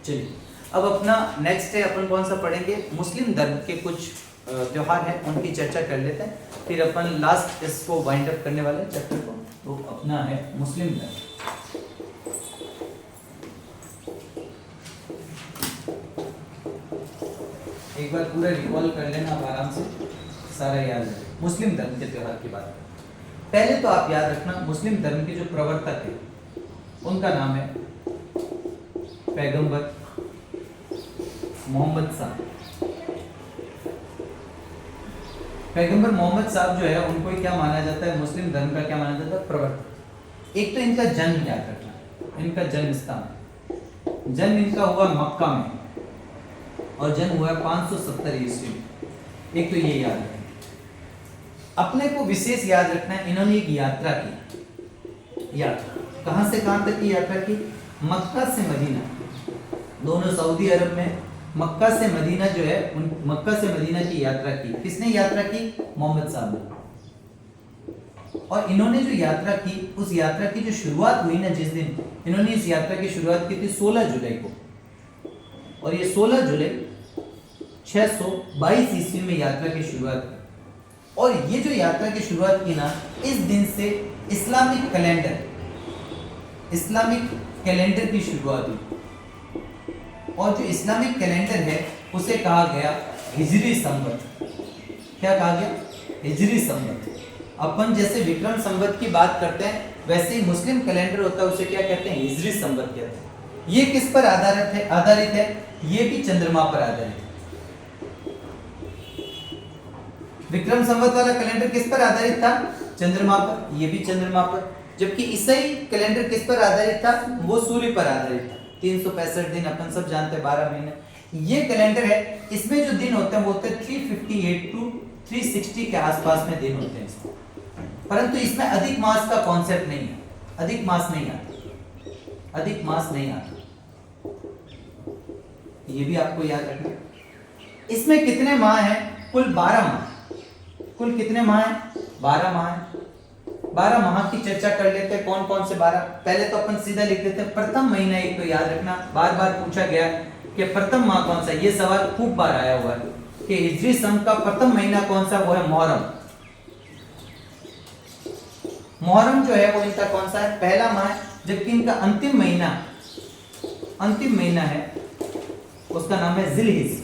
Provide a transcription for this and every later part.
चलिए अब अपना नेक्स्ट है, अपन कौन सा पढ़ेंगे, मुस्लिम धर्म के कुछ त्योहार हैं उनकी चर्चा कर लेते हैं, फिर अपन लास्ट इसको वाइंड अप करने वाले चैप्टर को। तो अपना है मुस्लिम धर्म। एक बार पूरा रिकॉल कर लेना आप आराम से, सारा याद है। मुस्लिम धर्म के त्योहार की बात करें, पहले तो आप याद रखना मुस्लिम धर्म के जो प्रवर्तक है उनका नाम है पैगंबर मोहम्मद साहब। पैगंबर मोहम्मद साहब जो है उनको क्या माना जाता है, मुस्लिम धर्म का क्या माना जाता है, प्रवर्तक। एक तो इनका जन्म याद रखना, इनका जन्म स्थान, जन्म इनका हुआ मक्का में और जन्म हुआ 570 ईस्वी में। एक तो ये याद रखना। अपने को विशेष याद रखना है, इन्होंने एक यात्रा की। यात्रा कहां से कहां तक की यात्रा की, मक्का से मदीना, दोनों सऊदी अरब में, मक्का से मदीना जो है उन मक्का से मदीना की यात्रा की। किसने यात्रा की, मोहम्मद साहब ने। और इन्होंने जो यात्रा की, उस यात्रा की जो शुरुआत हुई ना, जिस दिन इन्होंने इस यात्रा की शुरुआत की थी 16 जुलाई को, और ये 16 जुलाई 622 ईस्वी में यात्रा की शुरुआत की। और ये जो यात्रा की शुरुआत की ना, इस दिन से इस्लामिक कैलेंडर की शुरुआत हुई। और जो इस्लामिक कैलेंडर है उसे कहा गया हिजरी संवत। क्या कहा गया, हिजरी संवत। अपन जैसे विक्रम संवत की बात करते हैं, वैसे ही मुस्लिम कैलेंडर होता है उसे क्या कहते हैं, हिजरी संवत कहते हैं। ये किस पर आधारित है, ये भी चंद्रमा पर आधारित है। विक्रम संवत वाला कैलेंडर किस पर आधारित था, चंद्रमा पर, ये भी चंद्रमा पर। जबकि ईसाई कैलेंडर किस पर आधारित था, वो सूर्य पर आधारित था। 365 दिन अपन सब जानते हैं, 12 महीने। ये कैलेंडर है, इसमें जो दिन होते हैं वो होते हैं 358 टू 360 के आसपास में दिन होते हैं इसमें। परंतु इसमें अधिक मास का कॉन्सेप्ट नहीं है, अधिक मास नहीं आता, अधिक मास नहीं आता, ये भी आपको याद रखना। इसमें कितने माह हैं, कुल 12 माह। कुल कितने माह हैं, 12 माह हैं। 12 माह की चर्चा कर लेते हैं, कौन कौन से 12। पहले तो अपन सीधा लिख देते हैं प्रथम महीना। एक तो याद रखना, बार बार पूछा गया कि प्रथम माह कौन सा, ये सवाल खूब बार आया हुआ है कि हिजरी सन का प्रथम महीना कौन सा, वो है मुहर्रम। मुहर्रम जो है वो इनका कौन सा है, पहला माह है। जबकि इनका अंतिम महीना है, उसका नाम है जिलहिज।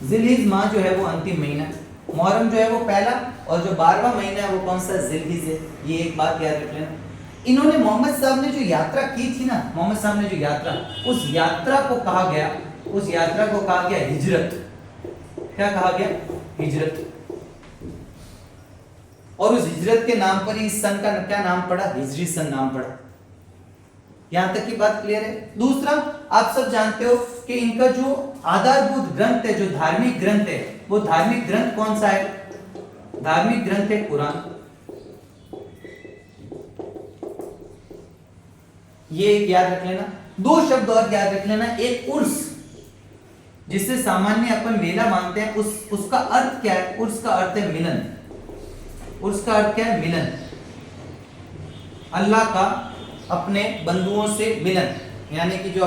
जिलहिज माह जो है वो अंतिम महीना है। मुहर्रम जो है वो पहला, और जो 12वां महीना है वो कौन सा, जिलहिज है। ये एक बात याद रख लेना। इन्होंने मोहम्मद साहब ने जो यात्रा की थी ना, मोहम्मद साहब ने जो यात्रा, उस यात्रा को कहा गया हिजरत। क्या कहा गया, हिजरत। और उस हिजरत के नाम पर ही इस सन का क्या नाम पड़ा, हिजरी सन नाम पड़ा। यहां तक की बात क्लियर है। दूसरा, आप सब जानते हो कि इनका जो आधारभूत ग्रंथ है, जो धार्मिक ग्रंथ है, वो धार्मिक ग्रंथ कौन सा है, धार्मिक ग्रंथ है कुरान। ये एक याद रख लेना। 2 शब्द और याद रख लेना, एक उर्स, जिससे सामान्य अपन मेला मानते हैं, उसका अर्थ क्या है, उर्स का अर्थ है मिलन। उर्स का अर्थ क्या है, मिलन। अल्लाह का अपने बंधुओं से मिलन, यानी कि जो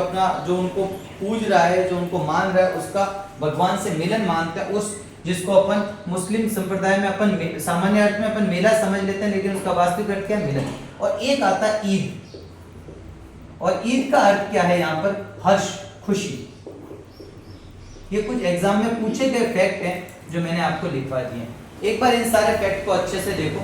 उनको पूज रहा है, जो उनको मान रहा है, उसका भगवान से मिलन मानता है। उस जिसको अपन मुस्लिम संप्रदाय में अपन सामान्य अर्थ में अपन मेला समझ लेते हैं, लेकिन उसका वास्तविक अर्थ क्या है, मिलन। और एक आता है ईद, और ईद का अर्थ क्या है यहाँ पर, हर्ष, खुशी। ये कुछ एग्जाम में पूछे गए फैक्ट हैं जो मैंने आपको लिखवा दिए हैं। एक बार इन सारे फैक्ट को अच्छे से देखो।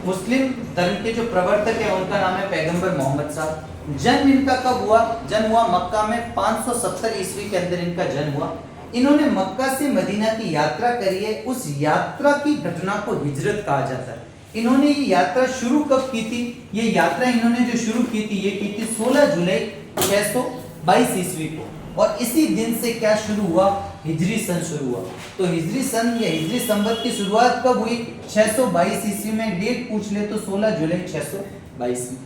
मुस्लिम धर्म के जो प्रवर्तक है उनका नाम है पैगंबर मोहम्मद साहब। जन्म इनका कब हुआ, जन्म हुआ मक्का में 570 ईस्वी के अंदर इनका जन्म हुआ। इन्होंने मक्का से मदीना की यात्रा करी है, उस यात्रा की घटना को हिजरत कहा जाता है। इन्होंने ये यात्रा शुरू कब की थी, ये यात्रा इन्होंने जो शुरू की थी, ये की थी 16 जुलाई 622 ईस्वी को। और इसी दिन से क्या शुरू हुआ, हिजरी सन शुरू हुआ। तो हिजरी सन या हिजरी संवत की शुरुआत कब हुई, 622 ईस्वी में। डेट पूछ ले तो 16 जुलाई 622 में।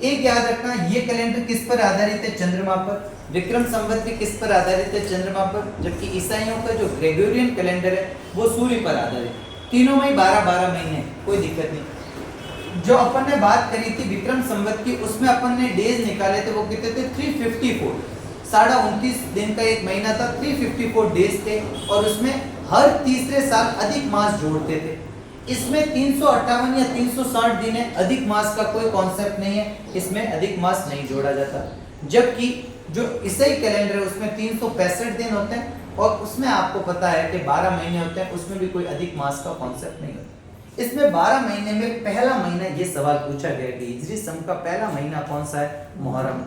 एक याद रखना, ये कैलेंडर किस पर आधारित है, चंद्रमा पर। विक्रम संवत भी किस पर आधारित है, चंद्रमा पर। जबकि ईसाइयों का जो ग्रेगोरियन कैलेंडर है वो सूर्य पर आधारित है। तीनों में 12-12 महीने, कोई दिक्कत नहीं। जो अपन ने बात करी थी विक्रम संवत की, उसमें अपन ने डेज निकाले थे, वो कितने थे, 354। 29.5 दिन का एक महीना था, 354 डेज थे, और उसमें हर तीसरे साल अधिक मास जोड़ते थे। इसमें 358 या 360 दिन है, अधिक मास का कोई कॉन्सेप्ट नहीं है, इसमें अधिक मास नहीं जोड़ा जाता। जबकि जो ईसाई कैलेंडर है उसमें 365 दिन होते हैं, और उसमें आपको पता है कि 12 महीने होते हैं, उसमें भी कोई अधिक मास का कॉन्सेप्ट नहीं होता। इसमें 12 महीने में पहला महीना, ये सवाल पूछा गया कि हिजरी सन का पहला महीना कौन सा है? मुहर्रम।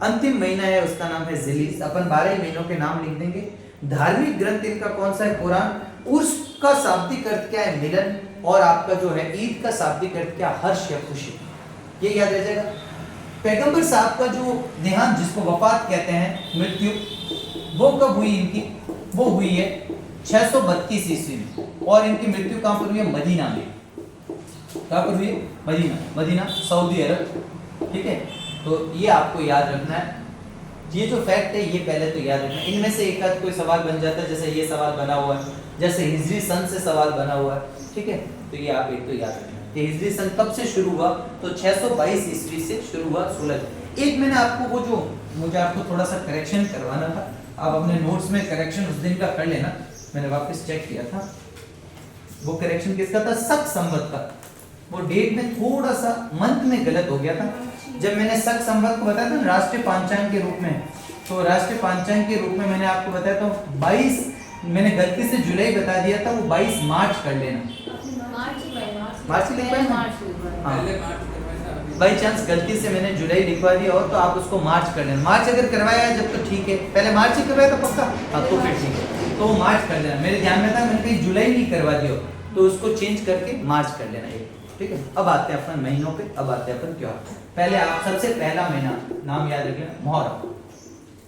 अंतिम महीना है उसका नाम है जिलिस। अपन 12 ही महीनों के नाम लिख देंगे। धार्मिक ग्रंथ इनका कौन सा है? कुरान। उर्स का शाब्दिक अर्थ क्या है? मिलन। और आपका जो है ईद का शाब्दिक अर्थ क्या? हर्ष या खुशी। ये याद रह जाएगा। पैगंबर साहब का जो देहांत, जिसको वफात कहते हैं, मृत्यु, वो कब हुई इनकी? वो हुई है 632 ईस्वी में, और इनकी मृत्यु कहां पर हुई है? मदीना में। कहां पर हुई? मदीना। मदीना सऊदी अरब। ठीक है, तो ये आपको याद रखना है। ये जो फैक्ट है ये पहले तो याद रखना। इनमें से एक आध कोई सवाल बन जाता है, जैसे ये सवाल बना हुआ है, जैसे हिजरी सन से सवाल बना हुआ है। ठीक है, तो ये आप एक तो याद रखना कि हिजरी सन कब से शुरू हुआ? तो 622 ईस्वी से शुरू हुआ। 16 एक मैंने आपको वो जो मुझे आपको थोड़ा सा करेक्शन करवाना था, आप अपने नोट्स में करेक्शन उस दिन का कर लेना। मैंने वापस चेक किया था, वो करेक्शन किसका था? शक संवत का। वो डेट में थोड़ा सा मंथ में गलत हो गया था। जब मैंने शक संवत को बताया था ना राष्ट्रीय पांचांग के रूप में, तो राष्ट्रीय पांचांग के रूप में मैंने आपको बताया था 22, मैंने गलती से जुलाई बता दिया था, वो 22 मार्च कर लेना। मार्च बाई चांस गलती से मैंने जुलाई लिखवा दिया हो तो आप उसको मार्च कर लेना। मार्च अगर करवाया है जब तो ठीक है, पहले मार्च ही करवाया था पक्का, हाँ तो फिर ठीक है, तो मार्च कर लेना। मेरे ध्यान में था मैंने कहीं जुलाई नहीं करवा दिया तो उसको चेंज करके मार्च कर लेना। ठीक है, अब आते हैं अपन महीनों पे, अब आते हैं अपन त्योहार। पहले आप सबसे पहला महीना नाम याद रखिए, मुहर्रम।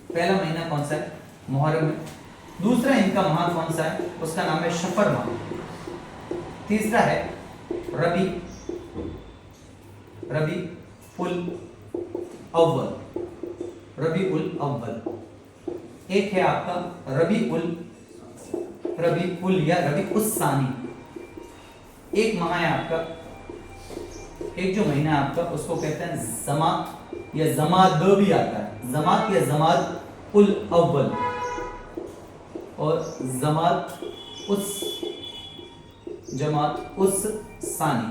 पहला महीना कौन सा है? मुहर्रम है। दूसरा इनका माह कौन सा है? उसका नाम है शफर माह। तीसरा है रबी, रबी उल अव्वल, रबी उल अव्वल। एक है आपका रबी उल या रबी उस सानी। एक माह है आपका, एक जो महीना है आपका उसको कहते हैं जमात या जमाद भी आता है, जमात या जमाद उल अव्वल और जमात उस सानी।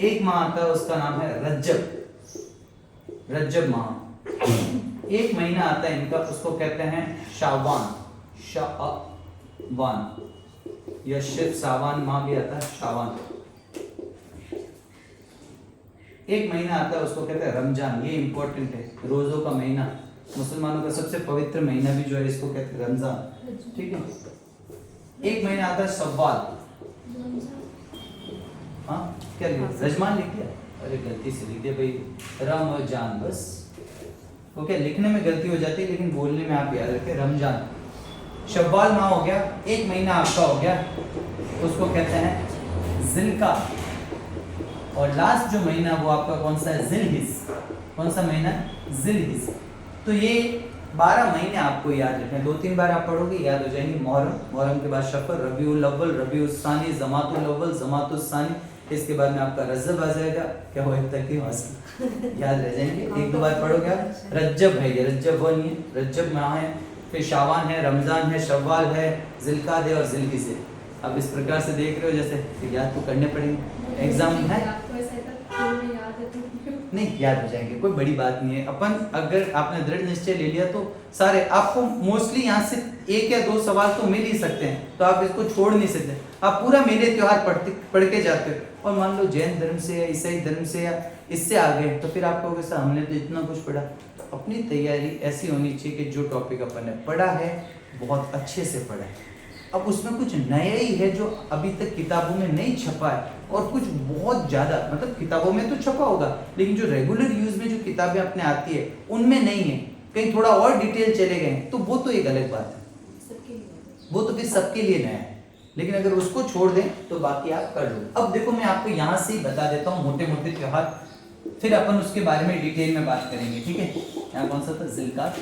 एक माह आता है उसका नाम है रज्जब माह। एक महीना आता है इनका उसको कहते हैं शाबान या सिर्फ सावन माह भी आता है, शाबान। एक महीना आता है उसको कहते हैं रमजान, ये इंपॉर्टेंट है, रोजों का महीना, मुसलमानों का सबसे पवित्र महीना भी जो है इसको कहते हैं रमजान। ठीक है, एक महीना आता है सव्वाल। हाँ क्या लिखा? रजमान लिख दिया? अरे गलती से लिख दिया भाई, रमजान। बस वो क्या लिखने में गलती हो जाती है लेकिन बोलने में आप याद रखें, रमजान। शव्वाल माह हो गया, एक महीना आपका हो गया, उसको कहते हैं जिलकाद। और लास्ट जो महीना वो आपका कौन सा है? जिलहिज। कौन सा महीना? जिलहिज। तो ये 12 महीने आपको याद रखने, 2-3 बार आप पढ़ोगे याद हो जाएंगे। मुहर्रम के बाद शफर, रबीउल अव्वल, रबीउल सानी, जमातुल अव्वल, जमातुल सानी, इसके बाद में आपका रजब आ जाएगा। क्या हो तक याद रह जाएंगे, 1-2 बार पढ़ोगे आप। रज्जब है, ये रज्जब वो नहीं है, रज्जब माह है, फिर शाबान है, रमजान है, शव्वाल है, जिलकाद है और जिलहिज है। अब इस प्रकार से देख रहे हो, जैसे याद तो करने पड़ेंगे, एग्जाम है नहीं, याद हो जाएंगे, कोई बड़ी बात नहीं है। अपन अगर आपने दृढ़ निश्चय ले लिया तो सारे आपको मोस्टली यहाँ से 1 या 2 सवाल तो मिल ही सकते हैं, तो आप इसको छोड़ नहीं सकते। आप पूरा मेले त्योहार पढ़ के जाते हो और मान लो जैन धर्म से या ईसाई धर्म से या इससे आ गए तो फिर आप कहोगे सर हमने तो इतना कुछ पढ़ा। तो अपनी तैयारी ऐसी होनी चाहिए कि जो टॉपिक अपन ने पढ़ा है बहुत अच्छे से पढ़ा है। अब उसमें कुछ नया ही है जो अभी तक किताबों में नहीं छपा है, और कुछ बहुत ज़्यादा, मतलब किताबों में तो छपा होगा लेकिन जो रेगुलर यूज में जो किताबें अपने आती है उनमें नहीं है, कहीं थोड़ा और डिटेल चले गए तो वो तो एक अलग बात है, वो तो फिर सबके लिए नया है। लेकिन अगर उसको छोड़ दें तो बाकी आप कर लो। अब देखो मैं आपको यहाँ से ही बता देता हूँ मोटे मोटे त्योहार, फिर अपन उसके बारे में डिटेल में बात करेंगे। ठीक है, यहाँ कौन सा था? जिलकाद,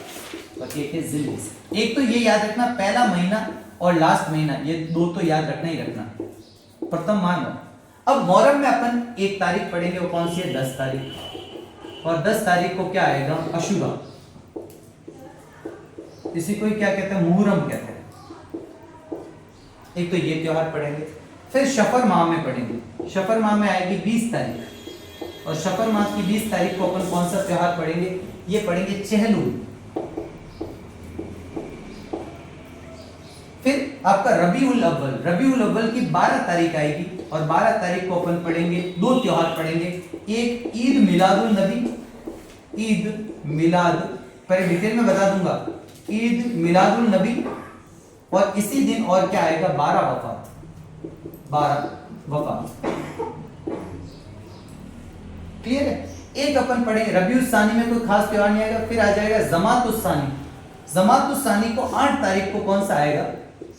बाकी एक है जिलहिज। एक तो ये याद रखना पहला महीना और लास्ट महीना, ये 2 तो याद रखना ही रखना। प्रथम मान लो। अब मुहर्रम में अपन 1 तारीख पढ़ेंगे, वो कौन सी है? 10 तारीख। और 10 तारीख को क्या आएगा? अशुरा। इसी को ही क्या कहते हैं, मुहर्रम कहते हैं। एक तो ये त्योहार पढ़ेंगे। फिर शफर माह में पढ़ेंगे। शफर माह में आएगी 20 तारीख, और शफर माह की 20 तारीख को अपन कौन सा त्योहार पढ़ेंगे, ये पढ़ेंगे चहलुल। फिर आपका रबीउल अव्वल, रबीउल अव्वल की 12 तारीख आएगी, और 12 तारीख को अपन पढ़ेंगे दो त्योहार पढ़ेंगे, एक ईद मिलादुल नबी, ईद मिलाद, पहले डिटेल में बता दूंगा, ईद मिलादुल नबी, और इसी दिन और क्या आएगा, 12 वफात, 12 वफात। क्लियर है। एक अपन पढ़ेंगे रबीउल सानी में कोई खास त्योहार नहीं आएगा। फिर आ जाएगा जमातुस सानी। जमातुस सानी को 8 तारीख को कौन सा आएगा,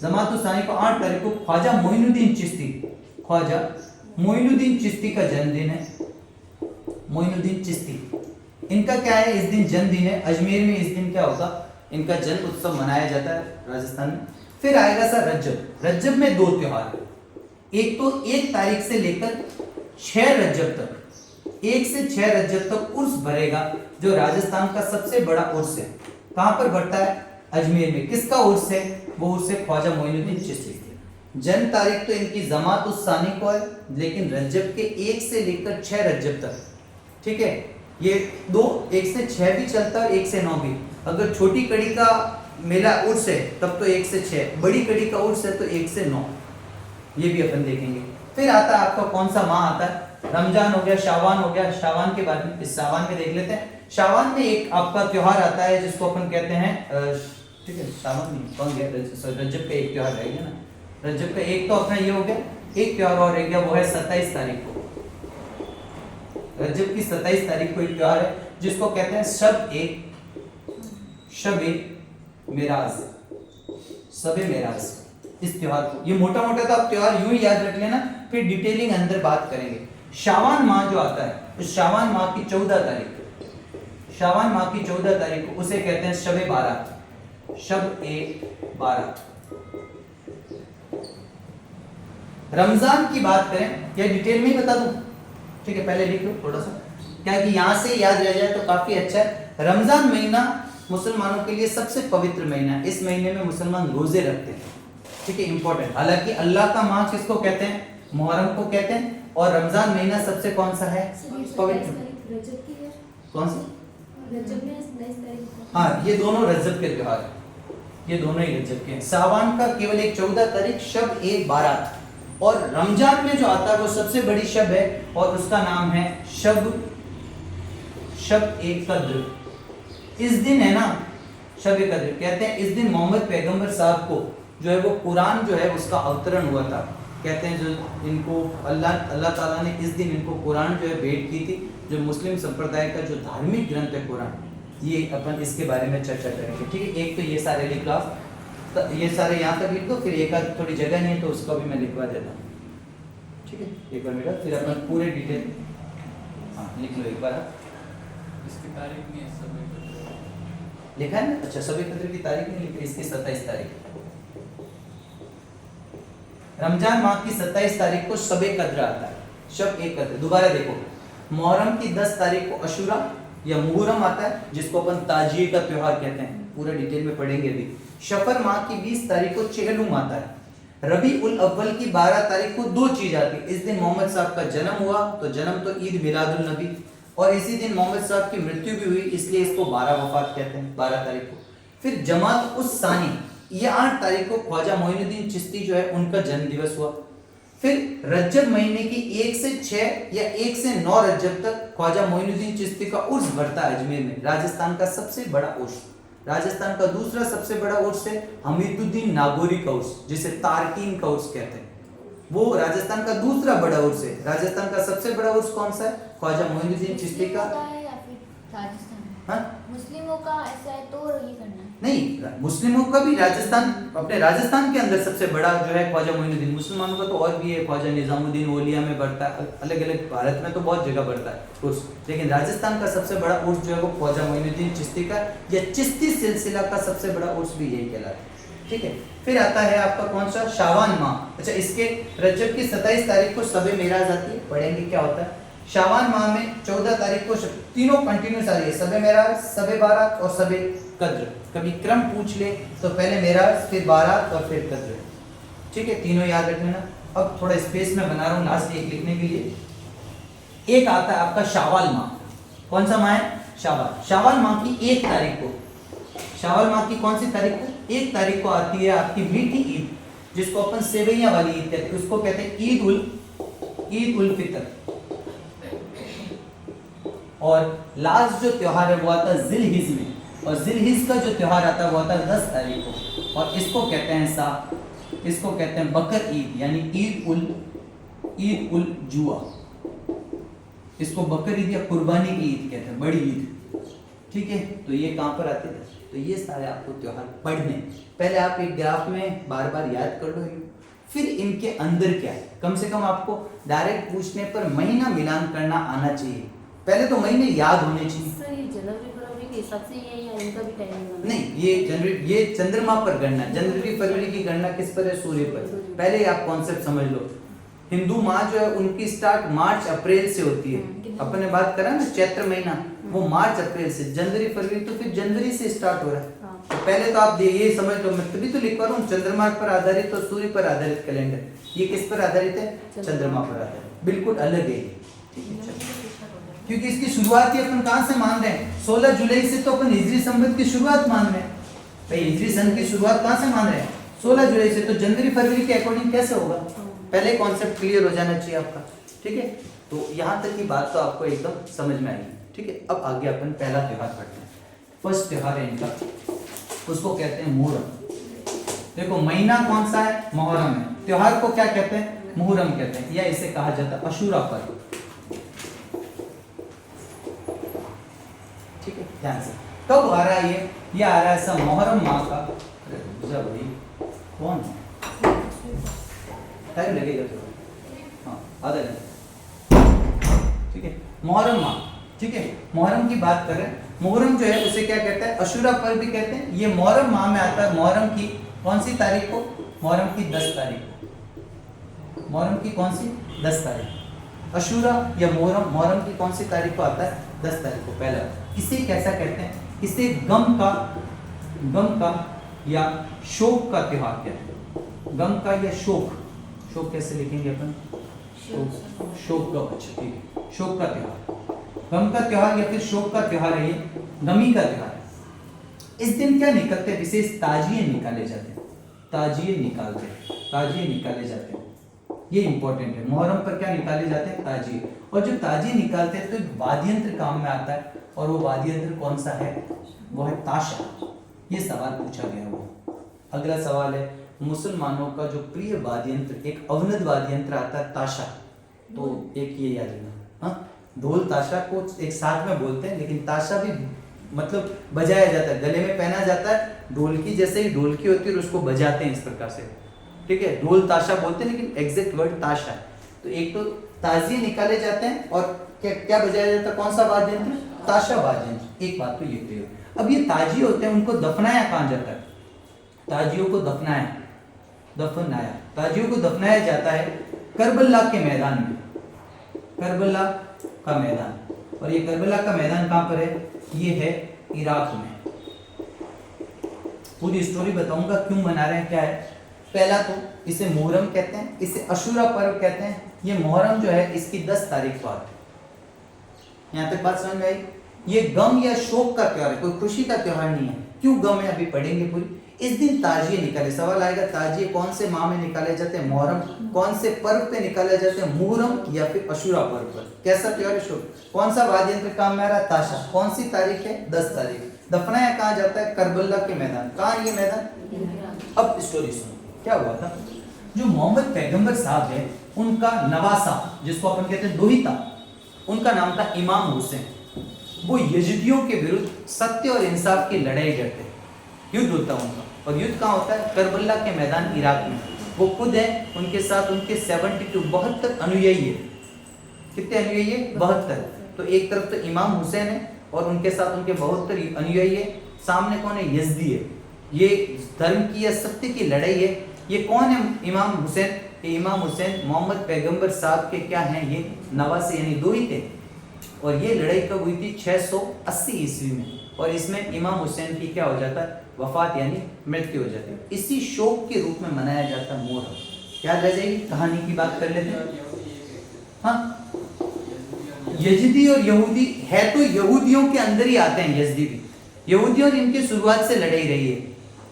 जमातुस सानी को 8 तारीख को ख्वाजा मोइनुद्दीन चिश्ती, ख्वाजा मोइनुद्दीन चिश्ती का जन्मदिन है। मोइनुद्दीन चिश्ती, इनका क्या है, इस दिन जन्मदिन है। अजमेर में इस दिन क्या होगा, इनका जन्म उत्सव मनाया जाता है राजस्थान में। फिर आएगा सर रज्जब। रज्जब में दो त्योहार, एक तो 1 तारीख से लेकर 6 रज्जब तक, 1 से 6 रज्जब तक उर्स भरेगा, जो राजस्थान का सबसे बड़ा उर्स है। कहां पर बढ़ता है, अजमेर में। किसका उर्स है, वो उर्स है ख्वाजा मोइनुद्दीन चिश्ती। जन्म तारीख तो इनकी जमातुस सानी को है, लेकिन रज्जब के 1 से लेकर 6 रज्जब तक, ठीक है। ये दो 1 से 6 भी चलता है और 1 से 9 भी। अगर छोटी कड़ी का मेला उर्स है तब तो 1 से 6, बड़ी कड़ी का उर्स है तो 1 से 9, ये भी अपन देखेंगे। फिर आता है आपका कौन सा माह आता है, रमजान हो गया, शावान हो गया। शावान के बाद में इस शावान में देख लेते हैं। शावान में एक आपका त्योहार आता है जिसको अपन कहते हैं, ठीक है, शावान नहीं, कौन गया, रजब का एक त्योहार रहेगा ना। रजब का एक तो अपना ये हो गया, एक त्योहार और रह गया, वो है 27 तारीख को। रजब की 27 तारीख को एक त्योहार है जिसको कहते हैं शब-ए मेराज, शब-ए मेराज। इस त्योहार को, ये मोटा मोटा तो आप त्योहार यूं ही याद रख लेना, फिर डिटेलिंग अंदर बात करेंगे। शावान माह जो आता है, उस शावान माह की 14 तारीख, शावान माह की 14 तारीख को उसे कहते हैं शब-ए बारात, शब-ए बारात। रमजान की बात करें, या डिटेल में ही बता दूं, ठीक है, पहले लिख लो थोड़ा सा, क्या कि यहां से याद रह जाए तो काफी अच्छा है। रमजान महीना मुसलमानों के लिए सबसे पवित्र महीना है। इस महीने में मुसलमान रोजे रखते हैं, ठीक है, इंपॉर्टेंट। हालांकि अल्लाह का माह किसको कहते हैं, मुहर्रम को कहते हैं, और रमजान महीना सबसे कौन सा है, पवित्र। कौन सा, हाँ, ये दोनों रजब के त्योहार है, ये दोनों ही रजब के हैं। सावन का केवल एक 14 तारीख शब-ए बारात, और रमजान में जो आता है वो सबसे बड़ी शब है, और उसका नाम है शब-ए कद्र। इस दिन है ना, शब-ए कद्र कहते हैं, इस दिन मोहम्मद पैगंबर साहब को जो है वो कुरान जो है उसका अवतरण हुआ था। कहते हैं जो इनको अल्लाह ताला ने इस दिन इनको कुरान जो है भेंट की थी, जो मुस्लिम संप्रदाय का जो धार्मिक ग्रंथ है कुरान, ये अपन इसके बारे में चर्चा करेंगे, ठीक है। एक तो ये सारे लिख लो, ये सारे यहाँ तक लिख दो, फिर एक आध थोड़ी जगह नहीं है तो उसको भी मैं लिखवा देता हूँ, ठीक है, एक बार मेरा, फिर अपन पूरे डिटेल, हाँ लिख लो एक बार। इसकी तारीख नहीं है, सब लिखा है ना, अच्छा, शब-ए कद्र की तारीख नहीं लिखी, इसकी 27 तारीख। रमजान माह की 27 तारीख को शब-ए कद्र आता है, शब-ए कद्र। दोबारा देखो, मुहर्रम की 10 तारीख को अशूरा या मुहर्रम आता है, जिसको अपन ताजिए का त्योहार कहते हैं, पूरा डिटेल में पढ़ेंगे अभी। शफर माह की 20 तारीख को चेहलुम आता है। रबी उल अव्वल की 12 तारीख को दो चीज आती है, इस दिन मोहम्मद साहब का जन्म हुआ, तो जन्म तो ईद मिलादुल नबी, और इसी दिन मोहम्मद साहब की मृत्यु भी हुई, इसलिए इसको 12 वफात कहते हैं, 12 तारीख को। फिर जमात उस सानी, ये 8 तारीख को ख्वाजा मोइनुद्दीन चिश्ती जो है उनका जन्म दिवस हुआ। फिर रजब महीने की 1 से 6 या 1 से 9 रजब तक ख्वाजा मोइनुद्दीन चिश्ती का उर्स भरता है अजमेर में, राजस्थान का सबसे बड़ा उर्स। राजस्थान का दूसरा सबसे बड़ा उर्स है हमीदुद्दीन नागौरी का उर्स, जिसे तारकीन का उर्स कहते हैं, वो राजस्थान का दूसरा बड़ा उर्स है। राजस्थान का सबसे बड़ा उर्स कौन सा है, ख्वाजा मोइनुद्दीन चिश्ती का। हाँ? मुस्लिमों का ऐसा है तो ये करना है नहीं, मुस्लिमों का भी राजस्थान, अपने राजस्थान के अंदर सबसे बड़ा जो है ख्वाजा मोइनुद्दीन। मुसलमानों का तो और भी है, ख्वाजा निजामुद्दीन ओलिया में बढ़ता है, अलग अलग भारत में तो बहुत जगह बढ़ता है उर्स, लेकिन राजस्थान का सबसे बड़ा उर्स जो है वो ख्वाजा मोइनुद्दीन चिश्ती का, या चिश्ती सिलसिला का सबसे बड़ा उर्स भी यही कहलाता है, ठीक है। फिर आता है आपका कौन सा, शावान माह। अच्छा, इसके रजब की 27 तारीख को शब-ए मेराज आती है, पढ़ेंगे क्या होता है। शावान माह में 14 तारीख को तीनों कंटिन्यूस आ रही है, सबे मेराज, सबे बारात और सबे कद्र। कभी क्रम पूछ ले तो पहले मेराज, फिर बारात और फिर कद्र। ठीक है, तीनों याद रख लेना। अब थोड़ा स्पेस में बना रहा हूँ लास्ट एक लिखने के लिए। एक आता है आपका शावाल माह। कौन सा माह है? शावाल। शावाल माह की 1 तारीख को, शावाल माह की कौन सी तारीख को? 1 तारीख को आती है आपकी मीठी ईद, जिसको अपन सेवैया वाली ईद कहते हैं। उसको कहते हैं ईद उल फितर। और लास्ट जो त्योहार है वो आता है जिलहिज में, और जिलहिज का जो त्योहार आता है वो आता है 10 तारीख को, और इसको कहते हैं बकर ईद, यानी ईद उल जुआ। इसको बकर ईद या कुर्बानी की ईद कहते हैं, बड़ी ईद। ठीक है, तो ये कहाँ पर आते थे? तो ये सारे आपको त्योहार पढ़ने, पहले आप एक ग्राफ में बार बार याद कर लो, फिर इनके अंदर क्या है। कम से कम आपको डायरेक्ट पूछने पर महीना मिलान करना आना चाहिए। पहले तो महीने याद होने चाहिए। सर ये जनवरी फरवरी के हिसाब से ये या इनका भी टाइमिंग नहीं, ये जनवरी, ये चंद्रमा पर गणना। जनवरी फरवरी की गणना किस पर है? सूर्य पर। पहले ही आप कॉन्सेप्ट समझ लो। हिंदू माह जो है उनकी स्टार्ट मार्च अप्रैल से होती है। अपन ने बात करा ना चैत्र महीना, वो मार्च अप्रैल से। जनवरी फरवरी तो फिर जनवरी से स्टार्ट हो रहा है। तो पहले तो आप ये समझ लो, मैं तभी तो लिख पा रहा हूँ चंद्रमा पर आधारित और सूर्य पर आधारित कैलेंडर। ये किस पर आधारित है? चंद्रमा पर आधारित। बिल्कुल अलग है, क्योंकि इसकी शुरुआत ही अपन कहाँ से मान रहे हैं? 16 जुलाई से तो अपन हिजरी संवत की शुरुआत मान रहे हैं भाई। हिजरी सन की शुरुआत कहाँ से मान रहे हैं? 16 जुलाई से। तो जनवरी फरवरी के अकॉर्डिंग कैसे होगा? पहले कॉन्सेप्ट क्लियर हो जाना चाहिए आपका। ठीक है, तो यहाँ तक की बात तो आपको एकदम समझ में आई। ठीक है, अब आगे अपन पहला त्योहार पढ़ते हैं। फर्स्ट त्योहार है इनका, उसको कहते हैं मुहर्रम। देखो महीना कौन सा है? मुहर्रम है। त्योहार को क्या कहते हैं? मुहर्रम कहते हैं, या इसे कहा जाता है अशूरा पर्व। ठीक है, ध्यान से। कब आ रहा है ये आ रहा है सब मुहर्रम माह का। भाई कौन टाइम लगेगा थोड़ा, हाँ आधा घंटा। ठीक है, मुहर्रम माह। ठीक है, मुहर्रम की बात करें, मुहर्रम जो है उसे क्या कहते हैं? अशूरा पर्व भी कहते हैं। ये मुहर्रम माह में आता है। मुहर्रम की कौन सी तारीख को? मुहर्रम की 10 तारीख को। मुहर्रम की कौन सी? 10 तारीख। अशूरा या मुहर्रम की कौन सी तारीख को आता है? 10 तारीख को। पहला इसे कैसा कहते हैं? इसे गम का या शोक का त्योहार कहते हैं। गम का या शोक कैसे लिखेंगे अपन? शोक का। अच्छा ठीक है, शोक का त्योहार, गम का त्योहार या फिर शोक का त्योहार है ये, गमी का त्योहार है। इस दिन क्या निकलते हैं? विशेष ताजिए निकाले जाते हैं। ताजिए निकाले जाते हैं, ये इंपॉर्टेंट है। मुहर्रम पर क्या निकाले जाते हैं? ताजिए। और जब ताजिए निकालते हैं तो एक वाद्य यंत्र काम में आता है, और वो वाद्य यंत्र कौन सा है? वो है ताशा। ये सवाल पूछा गया वो। अगला सवाल है, मुसलमानों का जो प्रिय वाद्य यंत्र, एक अवनद वाद्य यंत्र आता है ताशा। तो एक ये याद रखना, हाँ, ढोल ताशा को एक साथ में बोलते हैं, लेकिन ताशा भी मतलब बजाया जाता है, गले में पहना जाता है। ढोलकी जैसे ही ढोलकी होती है और उसको बजाते हैं इस प्रकार से। ठीक है, ढोल ताशा बोलते हैं, लेकिन एग्जैक्ट वर्ड ताशा है। तो एक तो ताजिए निकाले जाते हैं, और क्या बजाया जाता है? कौन सा वाद्य यंत्र? ताशा वाद्य यंत्र। एक बात तो ये क्लियर। अब ये ताजिए होते हैं, उनको दफनाया कहाँ जाता है? ताजियों को दफनाया जाता है करबला के मैदान में। करबला का मैदान, और ये करबला का मैदान कहाँ पर है? ये है इराक में। पूरी स्टोरी बताऊंगा क्यों मना रहे हैं, क्या है। पहला तो इसे मुहर्रम कहते हैं, इसे अशूरा पर्व कहते हैं। ये मुहर्रम जो है इसकी 10 तारीख को आती है। यहाँ तक बात समझ में आई? ये गम या शोक का त्योहार है, कोई खुशी का त्योहार नहीं है। क्यों गम है अभी पढ़ेंगे पूरी। इस दिन ताजिए निकाले, सवाल आएगा ताजिए कौन से माह में निकाले जाते हैं? मुहर्रम। कौन से पर्व पे निकाले जाते हैं? मुहर्रम या फिर अशूरा पर्व पर। कैसा त्योहार है? शोक। कौन सा वाद्य यंत्र काम में आ रहा है? ताशा। कौन सी तारीख है? 10 तारीख। दफनाया कहाँ जाता है? करबला के मैदान। कहाँ ये मैदान? अब स्टोरी सुनो, क्या हुआ था। जो मोहम्मद पैगंबर साहब है, उनका नवासा, जिसको अपन कहते हैं दोहिता, उनका नाम था इमाम हुसैन। वो यजीदियों के विरुद्ध सत्य और इंसाफ की लड़ाई लड़ते, युद्ध होता उनका। और युद्ध कहाँ होता है? करबला के मैदान, इराक में। वो खुद है, उनके साथ उनके 72 अनुयायी है। कितने अनुयायी है? 72। तो एक तरफ तो इमाम हुसैन है और उनके साथ उनके 72 अनुयायी है। सामने कौन है? यज़दी है। ये धर्म की या सत्य की लड़ाई है। ये कौन है? इमाम हुसैन। ये इमाम हुसैन मोहम्मद पैगंबर साहब के क्या हैं? ये नवासे यानी दोहिते। और ये लड़ाई कब हुई थी? 680 ईस्वी में। और इसमें इमाम हुसैन की क्या हो जाता है? वफात यानी मृत्यु हो जाती है। इसी शोक के रूप में मनाया जाता है मोहर्रम। याद रह जाएगी। कहानी की बात कर लेते हैं। हाँ, यजीदी और यहूदी है तो यहूदियों के अंदर ही आते हैं। यजीदी भी यहूदियों और इनकी शुरुआत से लड़ाई रही है।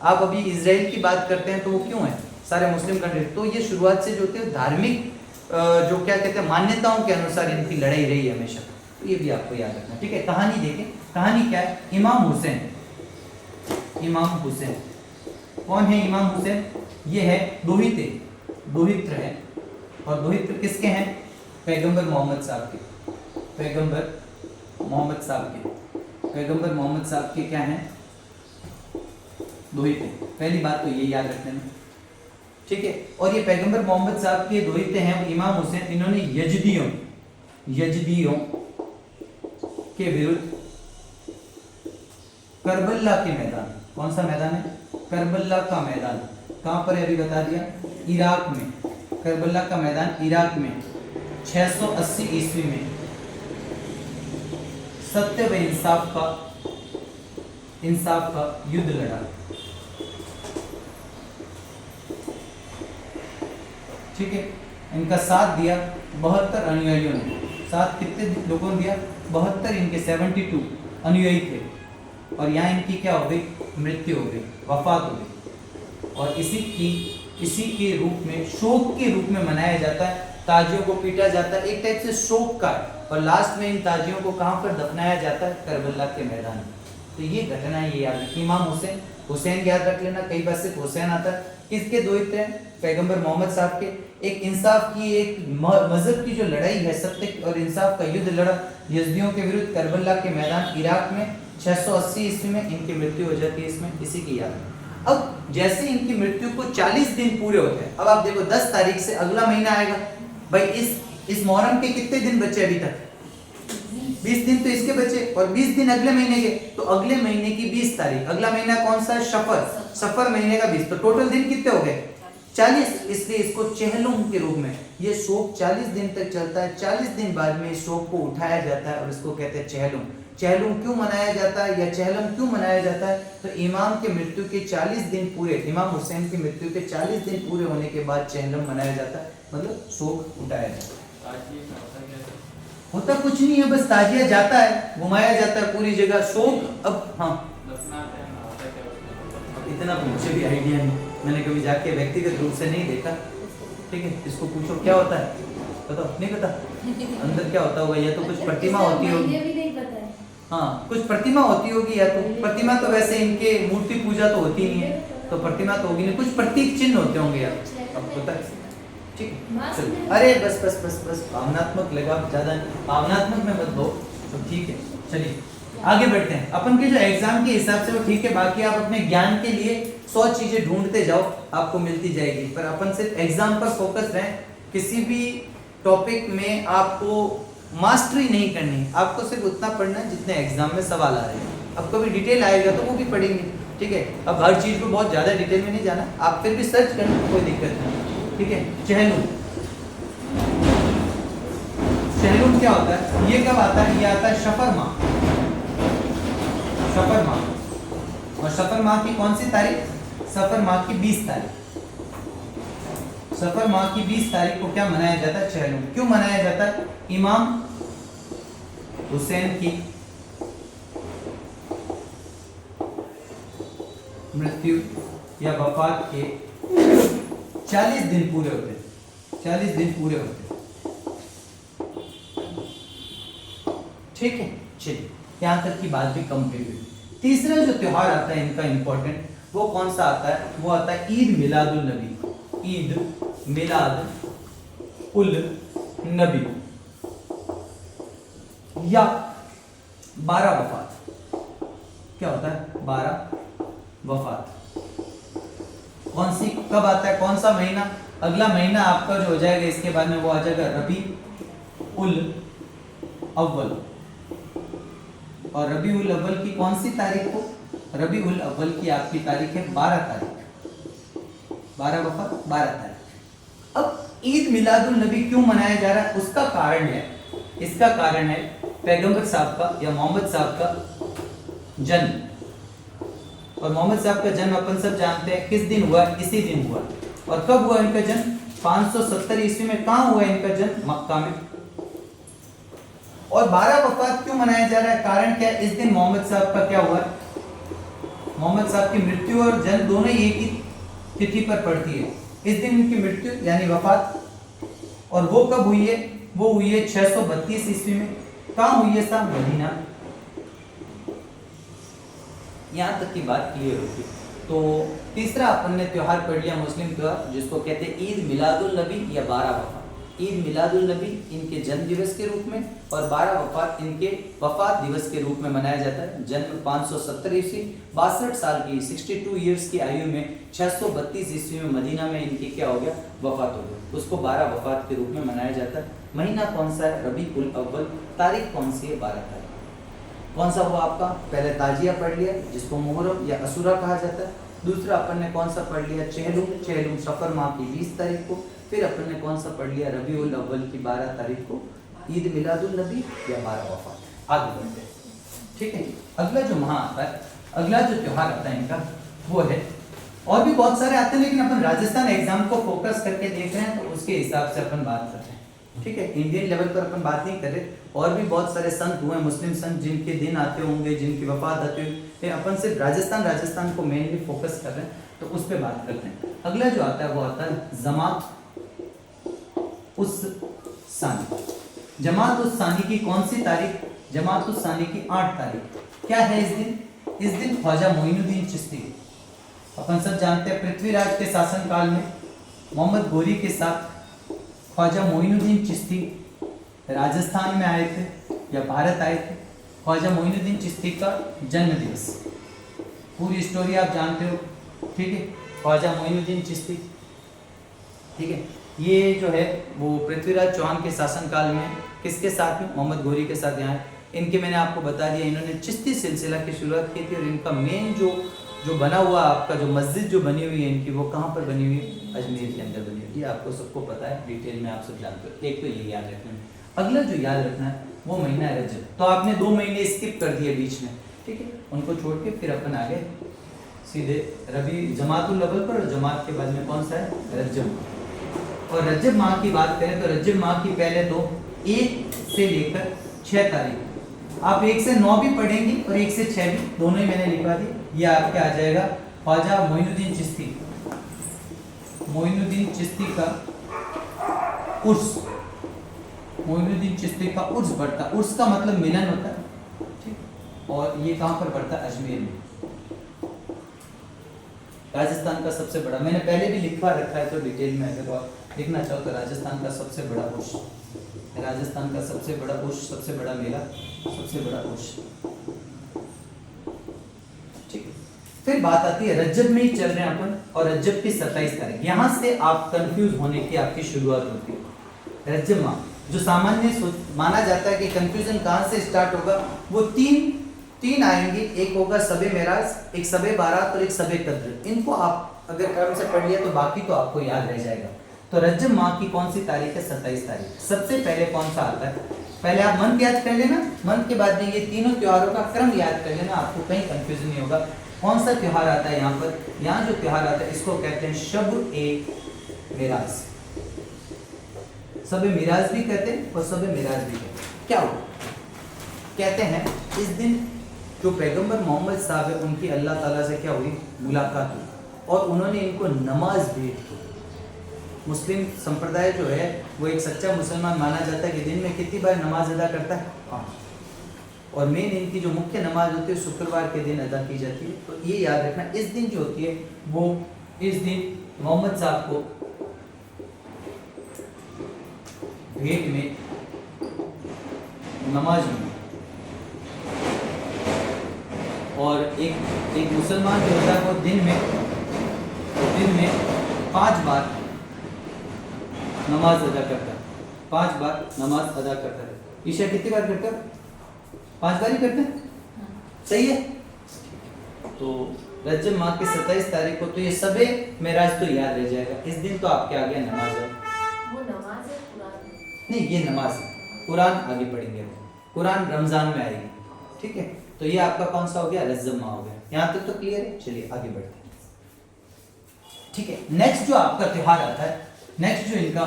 आप अभी इजराइल की बात करते हैं तो वो क्यों है? सारे मुस्लिम कंट्री, तो ये शुरुआत से जो होते हैं धार्मिक जो क्या कहते हैं मान्यताओं के अनुसार इनकी लड़ाई रही है हमेशा। तो ये भी आपको याद रखना, ठीक है। कहानी देखें, कहानी क्या है? इमाम हुसैन। इमाम हुसैन कौन है? इमाम हुसैन ये है दोहित्र है। और दोहित्र किसके हैं? पैगंबर मोहम्मद साहब के। पैगंबर मोहम्मद साहब के क्या हैं? दोहित्र। पहली बात तो ये याद रखने में, ठीक है। और ये पैगंबर मोहम्मद साहब के दोहित्र हैं इमाम हुसैन। इन्होंने यजदियों के विरुद्ध करबला के मैदान, कौन सा मैदान है? करबला का मैदान। कहां पर है? अभी बता दिया, इराक में। करबला का मैदान इराक में 680 ईस्वी में सत्य व इंसाफ का युद्ध लड़ा। ठीक है। इनका साथ दिया 72 अनुयायियों ने। साथ कितने लोगों ने दिया? 72। इनके 72 अनुयायी थे। और यहाँ इनकी क्या हो गई? मृत्यु हो गई, वफात हो गई। और इसी के रूप में, शोक के रूप में मनाया जाता है। ताजियों को पीटा जाता है, एक टाइप से शोक का। और लास्ट में इन ताजियों को कहाँ पर दफनाया जाता है? करबला के मैदान। तो ये घटना ये याद रखिए। इमाम हुसैन याद रख लेना, कई बार सिर्फ हुसैन आता है। किसके दोहित्र हैं? पैगंबर मोहम्मद साहब के। एक इंसाफ की, एक मजहब की जो लड़ाई है, सत्य और इंसाफ का युद्ध लड़ा यज़दियों के विरुद्ध करबला के मैदान इराक में 680 ईस्वी में। इनकी मृत्यु हो जाती है इसमें, इसी की याद में। अब जैसे इनकी मृत्यु को 40 दिन पूरे होते हैं, अब आप देखो 10 तारीख से अगला महीना आएगा भाई। इस मुहर्रम के कितने दिन बचे अभी तक? 20 दिन तो इसके बचे, और 20 दिन अगले महीने के। तो अगले महीने की 20 तारीख, अगला महीना कौन सा है? सफर महीने का 20। तो टोटल दिन कितने हो गए? 40। इसलिए इसको चेहलुम के रूप में ये शोक 40 दिन तक चलता है। 40 दिन बाद में इस शोक को उठाया जाता है और इसको कहते हैं चेहलुम। चेहलुम क्यों मनाया जाता है या चेहलम क्यों मनाया जाता है? तो इमाम के मृत्यु के 40 दिन पूरे, इमाम हुसैन की मृत्यु के 40 दिन पूरे होने के बाद चेहलम मनाया जाता है, मतलब शोक उठाया जाता है। होता कुछ नहीं है, बस ताजिया जाता है, घुमाया जाता है पूरी जगह। शोक अब हाँ इतना तो मुझे भी आइडिया नहीं, मैंने कभी जाके व्यक्तिगत रूप से नहीं देखा। ठीक है, इसको पूछो क्या होता है, बताओ। नहीं पता अंदर क्या होता होगा? या तो कुछ प्रतिमा होती होगी, हाँ कुछ प्रतिमा होती होगी, या तो प्रतिमा तो वैसे इनके मूर्ति पूजा तो होती नहीं है, तो प्रतिमा तो होगी नहीं, कुछ प्रतीक चिन्ह होते होंगे यार, अब पता है। ठीक है चलो, अरे बस बस बस बस भावनात्मक लगा, ज्यादा भावनात्मक में मत हो, तो ठीक है। चलिए आगे बढ़ते हैं। अपन के जो एग्जाम के हिसाब से वो ठीक है, बाकी आप अपने ज्ञान के लिए 100 चीजें ढूंढते जाओ, आपको मिलती जाएगी, पर अपन सिर्फ एग्जाम पर फोकस रहें। किसी भी टॉपिक में आपको मास्टरी नहीं करनी, आपको सिर्फ उतना पढ़ना है जितने एग्जाम में सवाल आ रहे हैं। अब कभी डिटेल आएगा तो वो भी पढ़ेंगे, ठीक है। अब हर चीज को बहुत ज्यादा डिटेल में नहीं जाना, आप फिर भी सर्च करना, कोई दिक्कत नहीं, ठीक है। चेहलुम, चेहलुम क्या होता है? ये कब आता है? ये आता है सफर माह, सफर माह। और सफर माह की कौन सी तारीख? सफर माह की 20 तारीख। सफर माह की 20 तारीख को क्या मनाया जाता है? चेहलुम। क्यों मनाया जाता है? इमाम हुसैन की मृत्यु या वफात के 40 दिन पूरे होते, 40 दिन पूरे होते, ठीक है। चलिए यहाँ तक की बात भी कंप्लीट हुई। तीसरा जो त्योहार आता है इनका इंपॉर्टेंट, वो कौन सा आता है? वो आता है ईद मिलादुल नबी। ईद मिलाद उल नबी या 12 वफात। क्या होता है? 12 वफात। कौन सी कब आता है? कौन सा महीना? अगला महीना आपका जो हो जाएगा इसके बाद में वो आ जाएगा रबी उल अव्वल। और रबी उल अव्वल की कौन सी तारीख को? रबी उल अव्वल की आपकी तारीख है 12 तारीख। 12 वफात 12 तारीख। अब ईद मिलादुल नबी क्यों मनाया जा रहा है? उसका कारण है, इसका कारण है पैगंबर साहब का या मोहम्मद साहब का जन्म। और मोहम्मद साहब का जन्म अपन सब जानते हैं किस दिन हुआ, इसी दिन हुआ। और कब हुआ इनका जन्म? 570 ईस्वी में। कहाँ हुआ इनका जन्म? मक्का में। और 12 वफात क्यों मनाया जा रहा है? कारण क्या है? इस दिन मोहम्मद साहब का क्या हुआ? मोहम्मद साहब की मृत्यु और जन्म दोनों ही एक ही तिथि पर पड़ती है। इस दिन उनकी मृत्यु यानी वफात, और वो कब हुई है? वो हुई है 632 ईस्वी में। कहाँ हुई है साहब? मदीना। यहाँ तक की बात क्लियर होगी। तो तीसरा अपन ने त्योहार पढ़ लिया, मुस्लिम त्योहार, जिसको कहते हैं ईद मिलादुल नबी या 12 वफात। ईद मिलादुल नबी इनके जन्म दिवस के रूप में, और 12 वफात इनके वफात दिवस के रूप में मनाया जाता है। जन्म 570 ईस्वी, 62 साल की 62 ईयर्स की आयु में 632 ईस्वी में मदीना में इनकी क्या हो गया? वफात हो गई। उसको 12 वफात के रूप में मनाया जाता है। महीना कौन सा है? रबीउल अव्वल। तारीख कौन सी है? 12 तारीख। कौन सा हुआ आपका? पहले ताजिया पढ़ लिया, जिसको मुहर्रम या असूरा कहा जाता है। दूसरा अपन ने कौन सा पढ़ लिया? चेहलुम सफर माह की 20 तारीख को। फिर अपन ने कौन सा पढ़ लिया? रबीउल अव्वल की 12 तारीख को ईद मिलादुल नबी या 12 वफात। आगे बढ़ते हैं, ठीक है। अगला जो माह आता है, अगला जो त्योहार आता है इनका, वो है, और भी बहुत सारे आते हैं लेकिन अपन राजस्थान एग्जाम को फोकस करके देख रहे हैं तो उसके हिसाब से अपन बात कर रहे हैं, ठीक है। इंडियन लेवल पर अपन बात नहीं कर रहे। और भी बहुत सारे संत हुए, मुस्लिम संत, जिनके दिन आते होंगे, जिनकी वफात आती होगी। अपन सिर्फ राजस्थान को मेनली फोकस कर रहे हैं, तो उस पर बात करते हैं। अगला जो आता है वो आता है जमात उस सानी। जमात उस सानी की कौन सी तारीख? जमात उस सानी की 8 तारीख। क्या है इस दिन? इस दिन ख्वाजा मोइनुद्दीन चिश्ती, अपन सब जानते हैं पृथ्वीराज के शासन काल में मोहम्मद गोरी के साथ ख्वाजा मोइनुद्दीन चिश्ती राजस्थान में आए थे या भारत आए थे। ख्वाजा मोइनुद्दीन चिश्ती का जन्म दिवस, पूरी स्टोरी आप जानते हो, ठीक है। ख्वाजा मोइनुद्दीन चिश्ती, ठीक है, ये जो है वो पृथ्वीराज चौहान के शासनकाल में किसके साथ में? मोहम्मद गोरी के साथ यहाँ। इनके मैंने आपको बता दिया, इन्होंने चिश्ती सिलसिला की शुरुआत की थी। और इनका मेन जो बना हुआ आपका जो मस्जिद जो बनी हुई है इनकी, वो कहाँ पर बनी हुई है? अजमेर के अंदर बनी हुई है। आपको सबको पता है, डिटेल में आप सब जानते हो। एक तो ये याद रखना है। अगला जो याद रखना है वो महीना है रजब। तो आपने 2 महीने स्किप कर दिए बीच में, ठीक है, उनको छोड़ के फिर अपन आगे सीधे रबी जमातुल अव्वल पर, और जमात के बाद में कौन सा है? रजब। और रजब माह की बात करें तो रजब माह की पहले तो 1 से लेकर 6 तारीख, आप 1 से 9 भी पढ़ेंगे और 1 से 6 भी, दोनों ही मैंने लिखवा दी। ये आपके आ जाएगा ख्वाजा मोइनुद्दीन चिश्ती, मोइनुद्दीन चिश्ती का उर्स, मोइनुद्दीन चिश्ती का उर्स बढ़ता। उर्स का मतलब मिलन होता है, ठीक। और ये कहाँ पर बढ़ता है? अजमेर में, राजस्थान का सबसे बड़ा, मैंने पहले भी लिखवा रखा है तो डिटेल में अगर आप लिखना चाहो तो राजस्थान का सबसे बड़ा उर्स, राजस्थान का सबसे बड़ा उर्स, सबसे बड़ा मेला, सबसे बड़ा उर्स, ठीक है। फिर बात आती है रजब में ही चल रहे हैं अपन, और रजब की 27 तारीख, यहाँ से आप कंफ्यूज होने की आपकी शुरुआत होती है। रजब माह जो सामान्य माना जाता है कि कंफ्यूजन कहाँ से स्टार्ट होगा, वो तीन आएंगे। एक होगा सबे मेराज, एक सबे बारात और एक सबे कद्र। इनको आप अगर क्रम से पढ़ लिया तो बाकी तो आपको याद रह जाएगा। तो रजब माह की कौन सी तारीख है? 27 तारीख। सबसे पहले कौन सा आता है? पहले आप मंथ याद कर लेना, मंथ के बाद में ये तीनों त्योहारों का क्रम याद कर लेना, आपको कहीं कंफ्यूजन नहीं होगा। कौन सा त्योहार आता है यहाँ पर? यहाँ जो त्योहार आता है इसको कहते हैं शब-ए-मेराज। सबे मिराज भी कहते हैं और सबे मिराज भी कहते हैं। क्या हुआ? कहते हैं इस दिन जो पैगंबर मोहम्मद साहब है उनकी अल्लाह ताला से क्या हुई? मुलाकात हुई, और उन्होंने इनको नमाज भेंट की। मुस्लिम संप्रदाय जो है वो एक सच्चा मुसलमान माना जाता है कि दिन में कितनी बार नमाज अदा करता है? 5। और मेन इनकी जो मुख्य नमाज होती है शुक्रवार के दिन अदा की जाती है। तो ये याद रखना, इस दिन जो होती है वो इस दिन मोहम्मद साहब को भेंट में नमाज में, और एक मुसलमान जो होता है वो दिन में 5 बार नमाज अदा करता है, 5 बार नमाज अदा करता है। ईशा कितनी बार करता है? 5 बार ही करते हैं, सही है। तो रजब माह की 27 तारीख को तो ये सबे मेराज तो याद रह जाएगा। इस दिन तो आपके आ गया नमाज है, वो नमाज है कुरान है। नहीं ये नमाज है, कुरान आगे पढ़ेंगे। कुरान रमजान में आएगी, ठीक है। तो ये आपका कौन सा हो गया, रजब माह हो गया। यहाँ तक तो क्लियर है। चलिए आगे बढ़ते हैं, ठीक है। नेक्स्ट जो आपका त्योहार आता है, नेक्स्ट जो इनका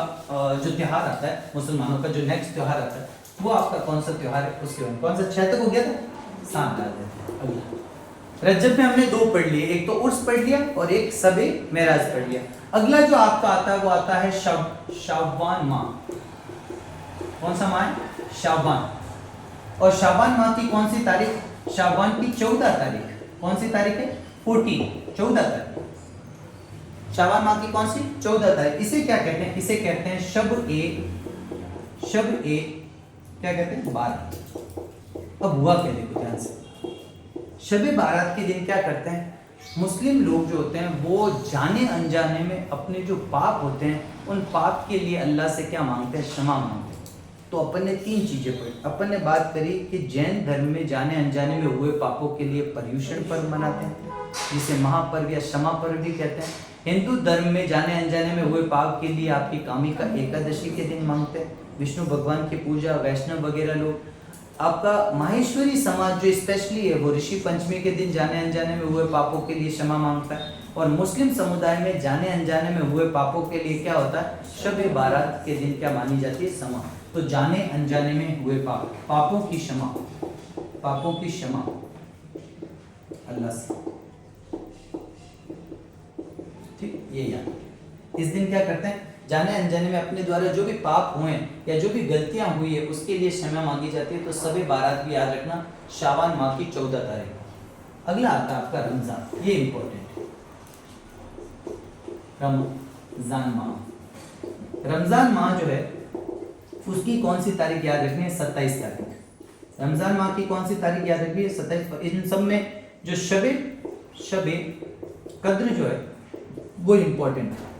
जो त्योहार आता है मुसलमानों का, जो नेक्स्ट त्योहार आता है वो आपका कौन सा त्योहार है, उसके बाद कौन सा 6 तक हो गया था, 7 डाल देते हैं। अगला रजब में हमने 2 पढ़ लिए, एक तो उर्स पढ़ लिया और एक सबे मेराज पढ़ लिया। अगला जो आपका आता है वो आता है शाबान माह। कौन सा माह है, शाबान। और शाबान माह की कौन सी तारीख, शाबान की 14 तारीख। कौन सी तारीख है, 14 तारीख। शाबान माह की कौन सी, 14 तारीख। इसे क्या कहते हैं, इसे कहते हैं शब ए क्या कहते हैं, बारात। अब हुआ क्या, देखो ध्यान से। शब बारात के दिन क्या करते हैं मुस्लिम लोग जो होते हैं, वो जाने अनजाने में अपने जो पाप होते हैं उन पाप के लिए अल्लाह से क्या मांगते हैं, क्षमा मांगते हैं। तो अपन ने 3 चीजें पढ़ी। अपन ने बात करी कि जैन धर्म में जाने अनजाने में हुए पापों के लिए पर्युषण पर्व मनाते हैं, जिसे महापर्व या क्षमा पर्व भी कहते हैं। हिंदू धर्म में जाने अनजाने में हुए पाप के लिए आपकी कामिका एकादशी के दिन मांगते हैं, विष्णु भगवान की पूजा, वैष्णव वगैरह लोग। आपका माहेश्वरी समाज जो स्पेशली है वो ऋषि पंचमी के दिन जाने अनजाने में हुए पापों के लिए क्षमा मांगता है। और मुस्लिम समुदाय में जाने अनजाने में हुए पापों के लिए क्या होता है, शब बारात के दिन क्या मानी जाती है, क्षमा। तो जाने अनजाने में हुए पापों की क्षमा, पापों की क्षमा अल्लाह से, ठीक। ये याद, इस दिन क्या करते हैं, जाने अनजाने में अपने द्वारा जो भी पाप हुए या जो भी गलतियां हुई है उसके लिए क्षमा मांगी जाती है। तो सबे बारात भी याद रखना, शाबान माह की 14 तारीख। अगला आता है आपका रमजान, ये इंपॉर्टेंट है। रमजान माह, रमजान माह जो है उसकी कौन सी तारीख याद रखनी है, 27 तारीख। रमजान माह की कौन सी तारीख याद रखनी है, 27। इन सब में जो शबे कद्र जो है वो इंपॉर्टेंट है।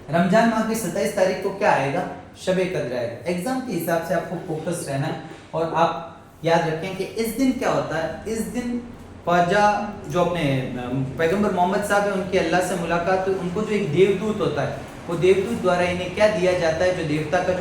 रमजान माह की 27 तारीख को क्या आएगा, शबे कद्र आएगा। एग्जाम के हिसाब से आपको फोकस रहना है और आप याद रखें कि इस दिन क्या होता है, इस दिन ख्वाजा जो अपने पैगंबर मोहम्मद साहब है उनकी अल्लाह से मुलाकात, तो उनको जो एक देवदूत होता है वो देवदूत द्वारा इन्हें क्या दिया जाता है, जो देवता का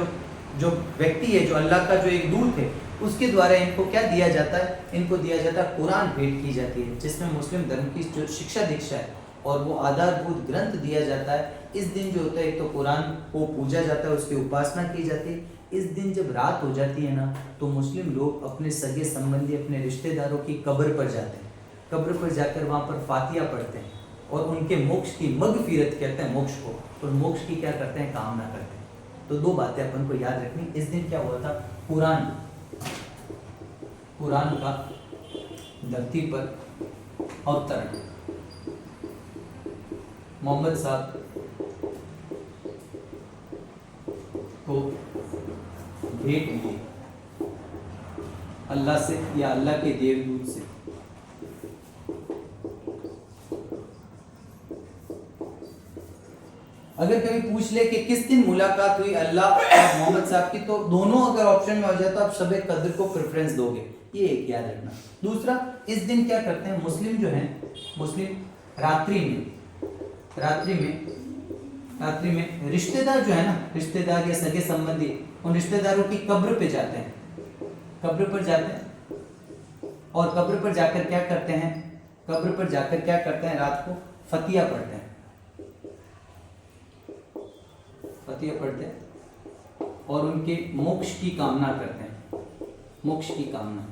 जो व्यक्ति है, जो अल्लाह का जो एक दूत है उसके द्वारा इनको क्या दिया जाता है, इनको दिया जाता है कुरान भेंट की जाती है, जिसमें मुस्लिम धर्म की जो शिक्षा दीक्षा है और वो आधारभूत ग्रंथ दिया जाता है। इस दिन जो होता है एक तो कुरान को पूजा जाता है, उसकी उपासना की जाती है। इस दिन जब रात हो जाती है ना तो मुस्लिम लोग अपने सगे संबंधी, अपने रिश्तेदारों की कब्र पर जाते हैं। कब्र पर जाकर वहाँ पर फातिहा पढ़ते हैं और उनके मोक्ष की, मगफिरत कहते हैं मोक्ष को, और मोक्ष की क्या करते हैं, कामना करते हैं। तो 2 बातें अपन को याद रखनी। इस दिन क्या हुआ था, कुरान का धरती पर अवतरण, मोहम्मद साहब को भेंट मिली अल्लाह से या अल्लाह के देवदूत से। अगर कभी पूछ ले कि किस दिन मुलाकात हुई अल्लाह और मोहम्मद साहब की, तो दोनों अगर ऑप्शन में हो जाए तो आप शब कद्र को प्रेफरेंस दोगे, ये एक याद रखना। दूसरा, इस दिन क्या करते हैं मुस्लिम जो हैं, मुस्लिम रात्रि में रिश्तेदार जो है ना, रिश्तेदार या सगे संबंधी, उन रिश्तेदारों की कब्र पे जाते हैं, कब्र पर जाते हैं और कब्र पर जाकर क्या करते हैं, कब्र पर जाकर क्या करते हैं, रात को फतिहा पढ़ते हैं, फतिहा पढ़ते हैं और उनके मोक्ष की कामना करते हैं, मोक्ष की कामना।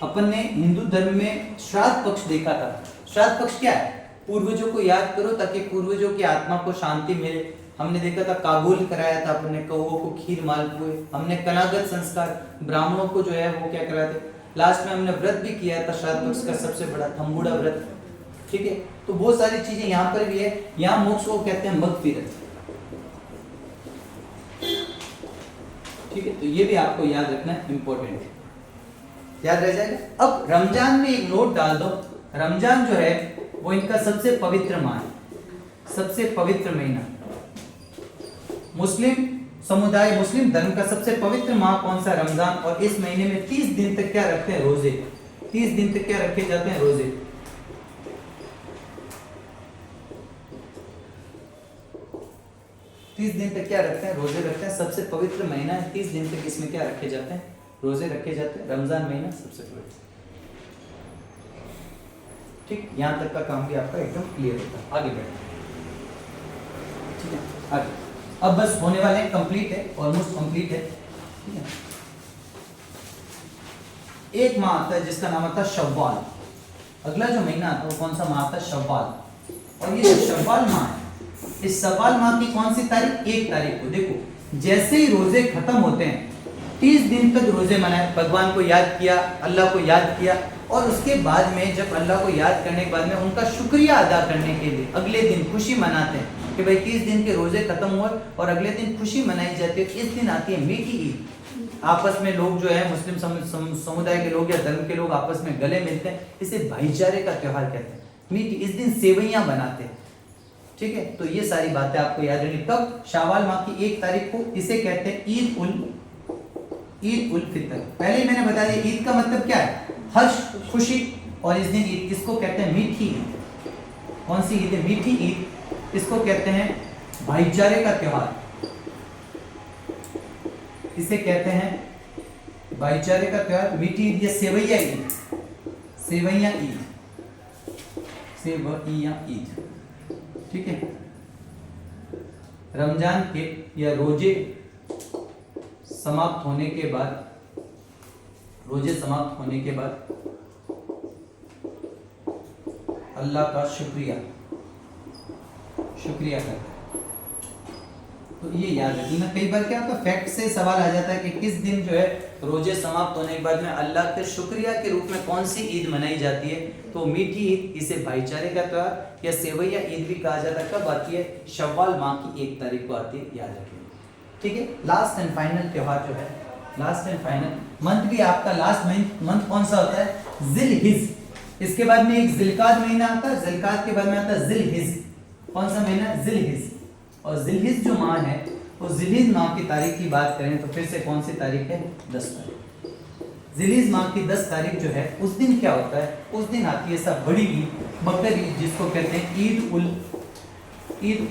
अपन ने हिंदू धर्म में श्राद्ध पक्ष देखा था। श्राद्ध पक्ष क्या है, पूर्वजों को याद करो ताकि पूर्वजों की आत्मा को शांति मिले। हमने देखा था कागुल कराया था, अपने कौओं को खीर मालपुए, हमने कनागत संस्कार ब्राह्मणों को जो है वो क्या कराते, लास्ट में हमने व्रत भी किया था श्राद्ध पक्ष का सबसे बड़ा थम्बुड़ा व्रत, ठीक है। तो बहुत सारी चीजें यहाँ पर भी है। यहाँ मोक्ष को कहते हैं मगफिरत, ठीक है। तो ये भी आपको याद रखना इंपॉर्टेंट है, याद रह जाएगा। अब रमजान में एक नोट डाल दो, रमजान जो है वो इनका सबसे पवित्र माह है, सबसे पवित्र महीना। मुस्लिम समुदाय, मुस्लिम धर्म का सबसे पवित्र माह कौन सा, रमजान। और इस महीने में 30 दिन तक क्या रखते हैं, रोजे। 30 दिन तक क्या रखे जाते हैं, रोजे। 30 दिन तक क्या रखते हैं, रोजे रखते हैं। सबसे पवित्र महीना है, 30 दिन तक इसमें क्या रखे जाते हैं, रोजे रखे जाते हैं, रमजान महीना सबसे बड़ा। ठीक, यहाँ तक का काम भी आपका एकदम क्लियर होता है। आगे बढ़े, ठीक है, आगे। अब बस होने वाले हैं, कंप्लीट है, ऑलमोस्ट कंप्लीट है, ठीक है। एक माह आता है जिसका नाम आता है शव्वाल। अगला जो महीना आता है वो कौन सा माह आता है? शव्वाल। और ये जो शव्वाल माह है, इस शव्वाल माह की कौन सी तारीख? 1 तारीख को। देखो, जैसे ही रोजे खत्म होते हैं 30 दिन तक रोजे मनाए, भगवान को याद किया, अल्लाह को याद किया, और उसके बाद में जब अल्लाह को याद करने के बाद में उनका शुक्रिया अदा करने के लिए अगले दिन खुशी मनाते हैं कि भाई 30 दिन के रोजे खत्म हुए और अगले दिन खुशी मनाई जाती है। इस दिन आती है मीठी ईद। आपस में लोग जो है मुस्लिम समुदाय के लोग या धर्म के लोग आपस में गले मिलते हैं, इसे भाईचारे का त्योहार कहते हैं। मीठी, इस दिन सेवैयां बनाते हैं, ठीक है। तो ये सारी बातें आपको याद रखनी। कब? शावाल माह की 1 तारीख को। इसे कहते हैं ईद उल फितर। पहले ही मैंने बता दिया ईद का मतलब क्या है? हर्ष, खुशी। और इस दिन ईद किसको कहते हैं? मीठी ईद। कौन सी ईद है? मीठी ईद। इसको कहते हैं भाईचारे का त्योहार, इसे कहते हैं भाईचारे का त्योहार, मीठी ईद या सेवैया ईद। सेवैया ईद, सेवैया ईद, ठीक है। रमजान के या रोजे समाप्त होने के बाद, अल्लाह का शुक्रिया करता है। तो ये याद रखना। कई बार क्या होता है, फैक्ट से सवाल आ जाता है कि किस दिन जो है रोजे समाप्त होने के बाद में अल्लाह के शुक्रिया के रूप में कौन सी ईद मनाई जाती है? तो मीठी ईद, इसे भाईचारे का त्योहार या सेवैया ईद भी कहा जाता है। कब आती है? शव्वाल माह की 1 तारीख को आती है, याद रखिए, ठीक है। लास्ट एंड फाइनल त्योहार जो है, लास्ट एंड फाइनल मंथ भी आपका लास्ट मंथ कौन सा होता है? जिलहिज। इसके बाद में एक जिलकाद महीना आता है, जिलकाद के बाद में आता है जिलहिज। कौन सा महीना? जिलहिज। और जिलहिज जो माह है, वो जिलहिज माह की तारीख की बात करें तो फिर से कौन सी तारीख है? 10 तारीख। जिलहिज माह की 10 तारीख जो है, उस दिन क्या होता है? उस दिन आती है सब बड़ी ईद, बकर ईद, जिसको कहते हैं ईद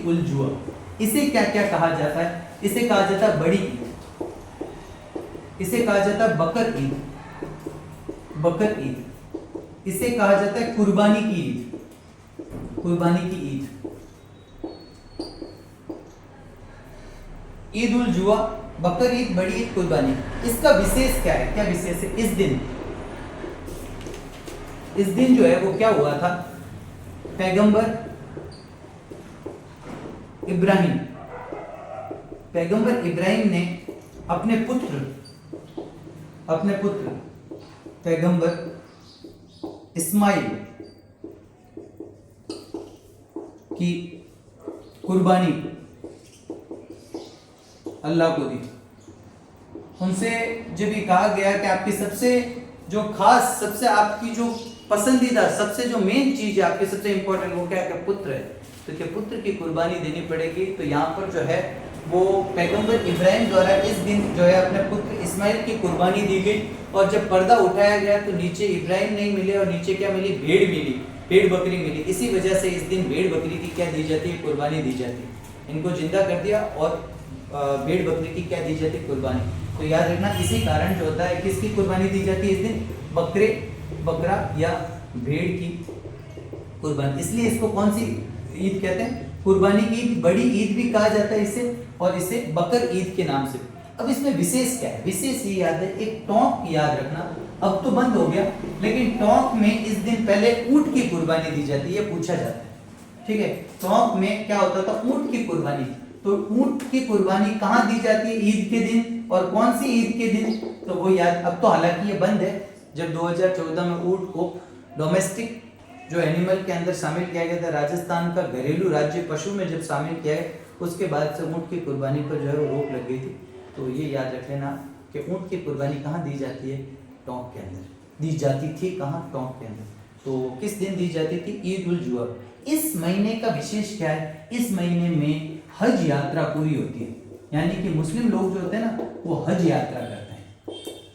उल जुआ। इसे क्या क्या कहा जाता है? इसे कहा जाता है बड़ी ईद, इसे कहा जाता है बकर ईद, इसे कहा जाता है कुर्बानी की ईद, ईद उल जुआ, बकर ईद, बड़ी ईद, कुर्बानी। इसका विशेष क्या है? क्या विशेष है? इस दिन जो है वो क्या हुआ था? पैगंबर इब्राहिम ने अपने पुत्र पैगंबर इस्माइल की कुर्बानी अल्लाह को दी। उनसे जब ये कहा गया कि आपकी सबसे जो खास, सबसे आपकी जो पसंदीदा, सबसे जो मेन चीज है आपके, सबसे इंपॉर्टेंट वो क्या है? पुत्र है। तो क्या पुत्र की कुर्बानी देनी पड़ेगी। तो यहाँ पर जो है वो पैगंबर इब्राहिम द्वारा इस दिन जो है अपने पुत्र इस्माइल की कुर्बानी दी गई। और जब पर्दा उठाया गया तो नीचे इब्राहिम नहीं मिले और नीचे क्या मिली? भेड़ बकरी मिली। इसी वजह से इस दिन भेड़ बकरी की क्या दी जाती है? कुर्बानी दी जाती है। इनको जिंदा कर दिया और भेड़ बकरी की क्या दी जाती है? कुर्बानी। तो याद रखना, इसी कारण जो होता है, किसकी कुर्बानी दी जाती है इस दिन? बकरा या भेड़ की कुर्बानी। इसलिए इसको कौन सी ईद कहते हैं? कुर्बानी की ईद, बड़ी ईद भी कहा जाता है इसे, और इसे बकर ईद के नाम से। अब इसमें विशेष क्या है? विशेष ये याद है, एक टोंक याद रखना। अब तो बंद हो गया, लेकिन टोंक में इस दिन पहले ऊंट की कुर्बानी दी जाती है, पूछा जाता है, ठीक है। टोंक में क्या होता था? ऊंट की कुर्बानी। तो ऊंट की कुर्बानी कहाँ दी जाती है? ईद के दिन। और कौन सी ईद के दिन? तो वो याद, अब तो हालांकि ये बंद है। जब 2014 में ऊंट को डोमेस्टिक जो एनिमल के अंदर शामिल किया गया था, राजस्थान का घरेलू राज्य पशु में जब शामिल किया गया, उसके बाद से ऊंट की कुर्बानी पर जो है वो रोक लग गई थी। तो ये याद रख लेना कि ऊंट की कुर्बानी कहाँ दी जाती है? टोंक के अंदर दी जाती थी। कहाँ? टोंक के अंदर। तो किस दिन दी जाती थी? ईद उल जुआ। इस महीने का विशेष क्या है? इस महीने में हज यात्रा पूरी होती है, यानी कि मुस्लिम लोग जो होते हैं ना, वो हज यात्रा करते हैं।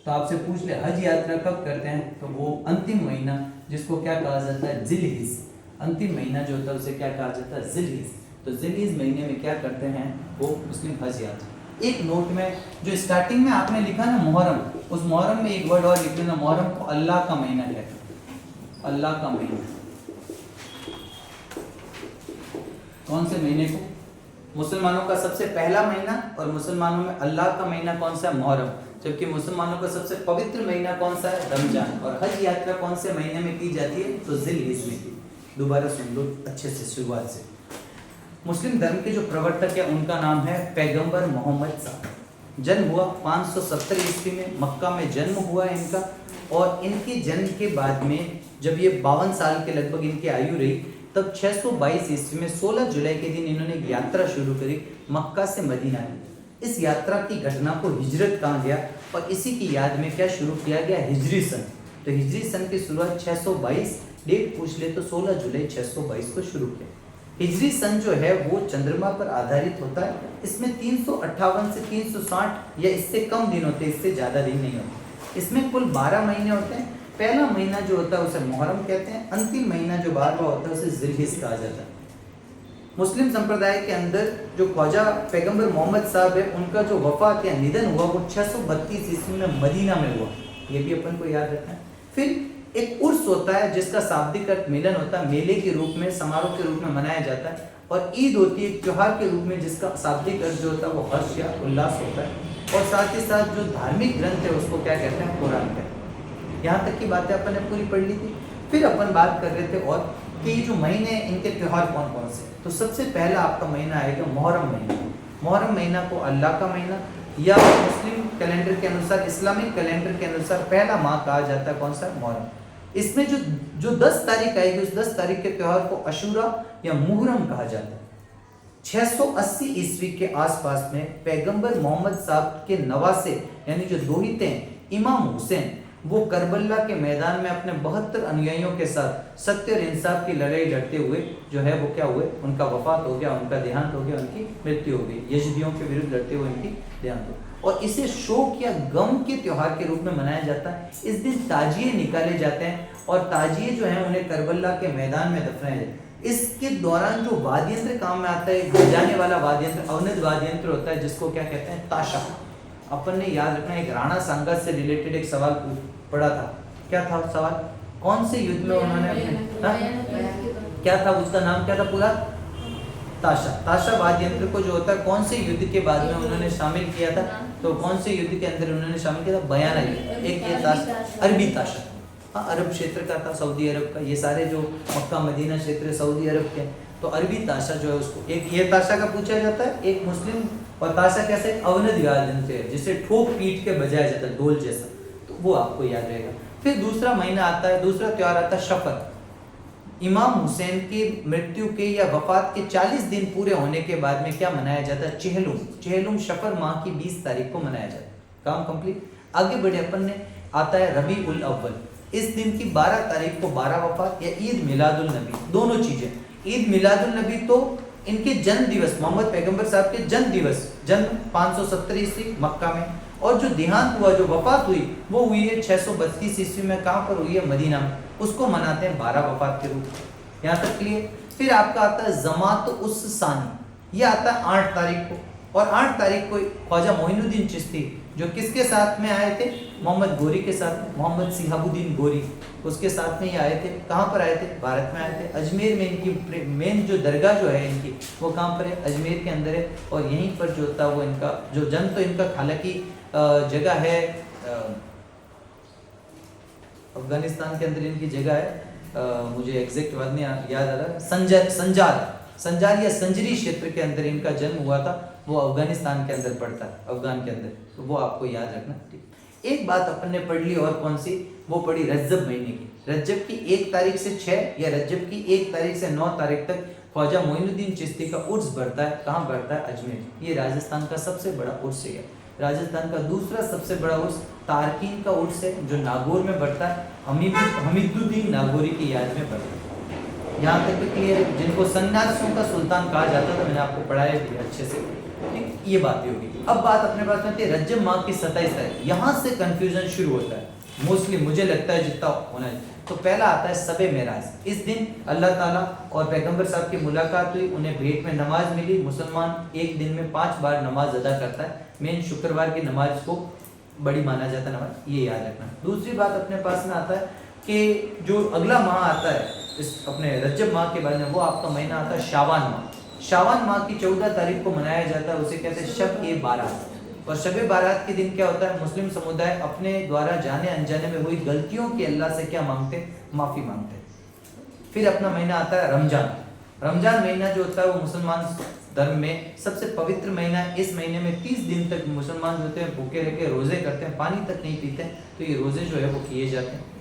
तो आपसे पूछ ले हज यात्रा कब करते हैं? तो वो अंतिम महीना, जिसको क्या कहा जाता है? जिलहिज। अंतिम महीना जो होता है उसे क्या कहा जाता है? जिलहिज। तो जिलहिज महीने में क्या करते हैं? वो मुस्लिम हज यात्रा। एक नोट में जो स्टार्टिंग में आपने लिखा ना मुहर्रम, उस मुहर्रम में एक वर्ड और लिख लेना, मुहर्रम को अल्लाह का महीना कहते हैं। अल्लाह का महीना, कौन से महीने को? मुसलमानों का सबसे पहला महीना, और मुसलमानों में अल्लाह का महीना कौन सा है? मुहर्रम। जबकि मुसलमानों का सबसे पवित्र महीना कौन सा है? रमजान। और हज यात्रा कौन से महीने में की जाती है? तो जिलहिज में की। दोबारा सुन लो अच्छे से शुरुआत से। मुस्लिम धर्म के जो प्रवर्तक है उनका नाम है पैगंबर मोहम्मद साहब। जन्म हुआ 570 ईस्वी में, मक्का में जन्म हुआ इनका। और इनके जन्म के बाद में जब ये 52 साल के लगभग इनकी आयु रही, तब 622 ईस्वी में 16 जुलाई के दिन इन्होंने एक यात्रा शुरू करी मक्का से मदीना की। इस यात्रा की घटना को हिजरत कहा गया, और इसी की याद में क्या शुरू किया गया? हिजरी सन। तो हिजरी सन की शुरुआत 622, डेट पूछ ले तो 16 जुलाई 622 को शुरू किया। हिजरी सन जो है वो चंद्रमा पर आधारित होता है। इसमें 358 से 360 या इससे कम दिन होते हैं, इससे ज़्यादा दिन नहीं होते। इसमें कुल 12 महीने होते हैं। पहला महीना जो होता है उसे मुहर्रम कहते हैं। अंतिम महीना जो 12वां होता है उसे जिलहिज कहा जाता है। मुस्लिम संप्रदाय के अंदर जो ख्वाजा पैगंबर मोहम्मद साहब है, उनका जो वफात या निधन हुआ वो 632 ईस्वी में मदीना में हुआ। ये भी अपन को याद रखना है। फिर एक उर्स होता है जिसका शाब्दिक अर्थ मिलन होता है, मेले के रूप में, समारोह के रूप में मनाया जाता है। और ईद होती है त्योहार के रूप में, जिसका शाब्दिक अर्थ जो होता है वो हर्ष या उल्लास होता है। और साथ ही साथ जो धार्मिक ग्रंथ है उसको क्या कहते हैं? कुरान कहते हैं। यहाँ तक की बातें अपन ने पूरी पढ़ ली थी। फिर अपन बात कर रहे थे और कि ये जो महीने इनके त्योहार कौन कौन से। तो सबसे पहला आपका महीना आएगा मुहर्रम महीना। मुहर्रम महीना को अल्लाह का महीना या मुस्लिम कैलेंडर के अनुसार, इस्लामिक कैलेंडर के अनुसार पहला माह कहा जाता है। कौन सा? मुहर्रम। इसमें जो 10 तारीख आएगी, उस 10 तारीख के त्योहार को अशूरा या मुहर्रम कहा जाता है। 680 ईस्वी के आसपास में पैगंबर मोहम्मद साहब के नवासे यानी जो दोहिते हैं इमाम हुसैन, वो करबला के मैदान में अपने 72 अनुयायियों के साथ सत्य और इंसाफ की लड़ाई लड़ते हुए जो है वो क्या हुए? उनका वफात हो गया, उनका देहांत हो गया, उनकी मृत्यु हो गई। यजीदियों के विरुद्ध लड़ते हुए उनकी देहांत हो। और इसे शोक या गम के त्योहार के रूप में मनाया जाता है। इस दिन ताजिए निकाले जाते हैं और ताजिए जो हैं उन्हें करबला के मैदान में दफनाया जाता है। इसके दौरान जो वाद्य यंत्र काम में आता है, बजाने वाला वाद्य यंत्र अवनद वाद्य यंत्र होता है, जिसको क्या कहते हैं? ताशा। अपन ने याद रखना, एक राणा सांगा से रिलेटेड एक सवाल पढ़ा था। क्या था सवाल? कौन से युद्ध में उन्होंने क्या था उसका नाम क्या था पूरा? ताशा। ताशा वाद्य यंत्र को जो होता है कौन से युद्ध के बाद में उन्होंने शामिल किया था? तो कौन से युद्ध के अंदर उन्होंने शामिल किया था? बयाना युद्ध। एक ये ताशा, अरबी ताशा, हाँ अरब क्षेत्र का था, सऊदी अरब का। ये सारे जो मक्का मदीना क्षेत्र सऊदी अरब के, तो अरबी ताशा जो है उसको एक ये ताशा का पूछा जाता है, एक मुस्लिम। और ताशा कैसे? अवनद वाद्य यंत्र है जिसे ठोक पीट के बजाया जाता है, ढोल जैसा। तो वो आपको याद रहेगा। फिर दूसरा महीना आता है, दूसरा त्योहार आता है शफर। इमाम हुसैन की मृत्यु के या वफात के 40 दिन पूरे होने के बाद में क्या मनाया जाता है? चेहलुम। चेहलुम शफर माह की 20 तारीख को मनाया जाता है। काम कंप्लीट। आगे बढ़े अपन ने, आता है रबी उल अव्वल। इस दिन की 12 तारीख को 12 वफात या ईद मिलादुल नबी, दोनों चीजें। ईद मिलादुल नबी तो इनके जन्म दिवस, मोहम्मद पैगंबर साहब के जन्म दिवस, जन्म 570 ईस्वी मक्का में। और जो देहांत हुआ, जो वफात हुई, वो हुई है 632 ईस्वी में। कहाँ पर हुई है? मदीना में। उसको मनाते हैं 12 वफात के रूप में। यहाँ तक क्लियर। फिर आपका आता है जमात उस सानी। ये आता है 8 तारीख को। और 8 तारीख को ख्वाजा मोइनुद्दीन चिश्ती, जो किसके साथ में आए थे? मोहम्मद गोरी के साथ, मोहम्मद सिहाबुद्दीन गोरी, उसके साथ में ये आए थे। कहाँ पर आए थे? भारत में आए थे। अजमेर में इनकी मेन जो दरगाह जो है इनकी, वो कहाँ पर है? अजमेर के अंदर है। और यहीं पर जो होता है वो इनका जो जन्म, तो इनका हालांकि जगह है अफगानिस्तान के अंदर इनकी जगह है, मुझे एग्जैक्ट बात नहीं याद आ रहा। संजार या संजरी क्षेत्र के अंदर इनका जन्म हुआ था। वो अफगानिस्तान के अंदर पड़ता है, अफगान के अंदर। तो वो आपको याद रखना। ठीक। एक बात अपन ने पढ़ ली, और कौन सी? वो पढ़ी रज्जब महीने की। रज्जब की 1 तारीख से 6 या रज्जब की 1 तारीख से 9 तारीख तक ख्वाजा मोइनुद्दीन चिश्ती का उर्स बढ़ता है। कहाँ बढ़ता है? अजमेर। ये राजस्थान का सबसे बड़ा उर्स है। राजस्थान का दूसरा सबसे बड़ा उर्स तारकीन का उर्स है, जो नागौर में बढ़ता है। हमीदुद्दीन नागौरी की याद में बढ़ता है। यहाँ तक भी क्लियर है। जिनको सन्यासियों का सुल्तान कहा जाता था, मैंने आपको पढ़ाया भी अच्छे से। ठीक, ये बात भी होगी। अब बात अपने पास में थी रज्जब माह की 27 तारीख। यहाँ से कंफ्यूजन शुरू होता है। मोस्टली मुझे लगता है जितना होना चाहिए। तो पहला आता है सबे मेराज। इस दिन अल्लाह ताला और पैगंबर साहब की मुलाकात हुई, उन्हें भेंट में नमाज मिली। मुसलमान एक दिन में 5 बार नमाज अदा करता है। मेन शुक्रवार की नमाज को बड़ी माना जाता है नमाज, ये याद रखना। दूसरी बात अपने पास में आता है कि जो अगला माह आता है इस अपने रजब माह के बाद में, वो आपका महीना आता है शाबान माह। शाबान माह की 14 तारीख को मनाया जाता है, उसे कहते हैं शब-ए-बारात। और शब-ए-बारात के दिन क्या होता है, मुस्लिम समुदाय अपने द्वारा जाने अनजाने में हुई गलतियों की अल्लाह से क्या मांगते हैं, माफ़ी मांगते हैं। फिर अपना महीना आता है रमजान। रमजान महीना जो होता है वो मुसलमान धर्म में सबसे पवित्र महीना है। इस महीने में 30 दिन तक मुसलमान जो होते हैं भूखे रह के रोजे करते हैं, पानी तक नहीं पीते हैं। तो ये रोजे जो है वो किए जाते हैं।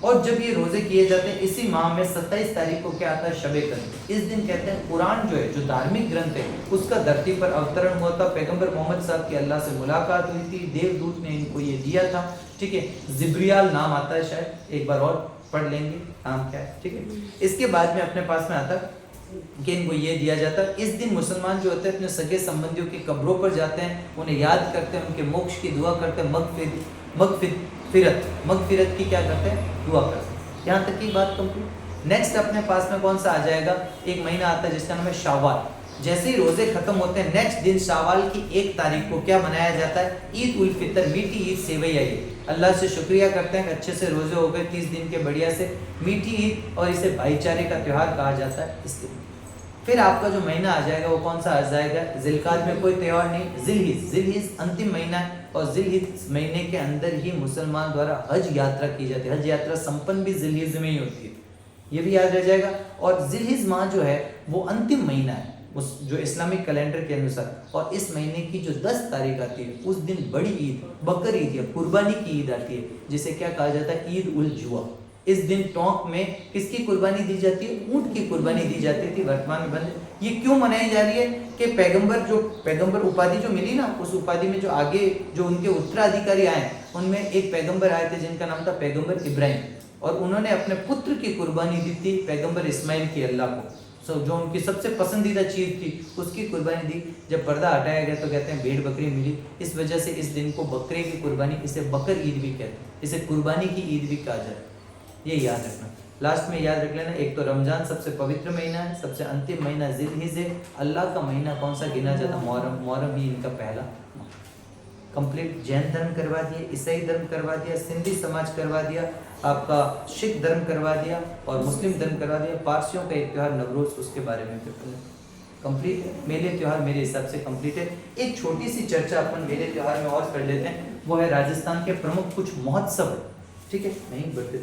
और जब ये रोजे किए जाते हैं, इसी माह में 27 तारीख को क्या आता है, शबे कद्र। इस दिन कहते हैं कुरान जो है, जो धार्मिक ग्रंथ है, उसका धरती पर अवतरण हुआ था। पैगंबर मोहम्मद साहब की अल्लाह से मुलाकात हुई थी, देवदूत ने इनको ये दिया था। ठीक है, जिब्रियाल नाम आता है, शायद एक बार और पढ़ लेंगे नाम क्या है। ठीक है, इसके बाद में अपने पास में आता है कि इनको ये दिया जाता है। इस दिन मुसलमान जो होते हैं अपने सगे संबंधियों की कब्रों पर जाते हैं, उन्हें याद करते हैं, उनके मोक्ष की दुआ करते हैं, मगफिरत की क्या करते हैं, दुआ करते हैं। यहाँ तक की बात कंप्लीट। नेक्स्ट अपने पास में कौन सा आ जाएगा, एक महीना आता है जिसका नाम है शावाल। जैसे ही रोजे खत्म होते हैं, नेक्स्ट दिन शावाल की 1 तारीख को क्या मनाया जाता है, ईद उल फितर, मीठी ईद, सेवैया ईद। अल्लाह से शुक्रिया करते हैं कि अच्छे से रोजे हो गए 30 दिन के बढ़िया से, मीठी ईद, और इसे भाईचारे का त्यौहार कहा जाता है इस दिन। फिर आपका जो महीना आ जाएगा वो कौन सा आ जाएगा, जिलकाद में कोई त्यौहार नहीं, जिलहिज अंतिम महीना है। और जिलहिज महीने के अंदर ही मुसलमान द्वारा हज यात्रा की जाती है। हज यात्रा संपन्न भी जिलहिज में ही होती है, ये भी याद रह जाएगा। और जिलहिज माह जो है वो अंतिम महीना है उस जो इस्लामिक कैलेंडर के अनुसार। और इस महीने की जो 10 तारीख आती है, उस दिन बड़ी ईद, बकर ईद या कुर्बानी की ईद आती है, जिसे क्या कहा जाता है, ईद उल जुआ। इस दिन टोंक में किसकी कुर्बानी दी जाती है, ऊंट की कुर्बानी दी जाती थी, वर्तमान में बंद। ये क्यों मनाई जा रही है कि पैगंबर उपाधि जो मिली ना, उस उपाधि में जो आगे जो उनके उत्तराधिकारी आए, उनमें एक पैगंबर आए थे जिनका नाम था पैगंबर इब्राहिम, और उन्होंने अपने पुत्र की कुर्बानी दी थी पैगंबर इस्माइल की अल्लाह को। जो उनकी सबसे पसंदीदा चीज़ थी उसकी कुर्बानी दी। जब पर्दा हटाया गया तो कहते हैं भेड़ बकरी मिली, इस वजह से इस दिन को बकरे की कुर्बानी, इसे बकर ईद भी कहते हैं, इसे कुर्बानी की ईद भी कहा जाए। ये याद रखना, लास्ट में याद रख लेना। एक तो रमजान सबसे पवित्र महीना है, सबसे अंतिम महीना जिलहिज है। अल्लाह का महीना कौन सा गिना जाता है, मुहर्रम ही इनका पहला। कंप्लीट जैन धर्म करवा दिया, ईसाई धर्म करवा दिया, सिंधी समाज करवा दिया, आपका सिख धर्म करवा दिया, और मुस्लिम धर्म करवा दिया। पारसियों का एक त्यौहार नवरोज, उसके बारे में कंप्लीट है। मेले त्यौहार मेरे हिसाब से कंप्लीट है। एक छोटी सी चर्चा अपन मेले त्यौहार में और कर लेते हैं, वो है राजस्थान के प्रमुख कुछ महोत्सव। ठीक है, नहीं बढ़ते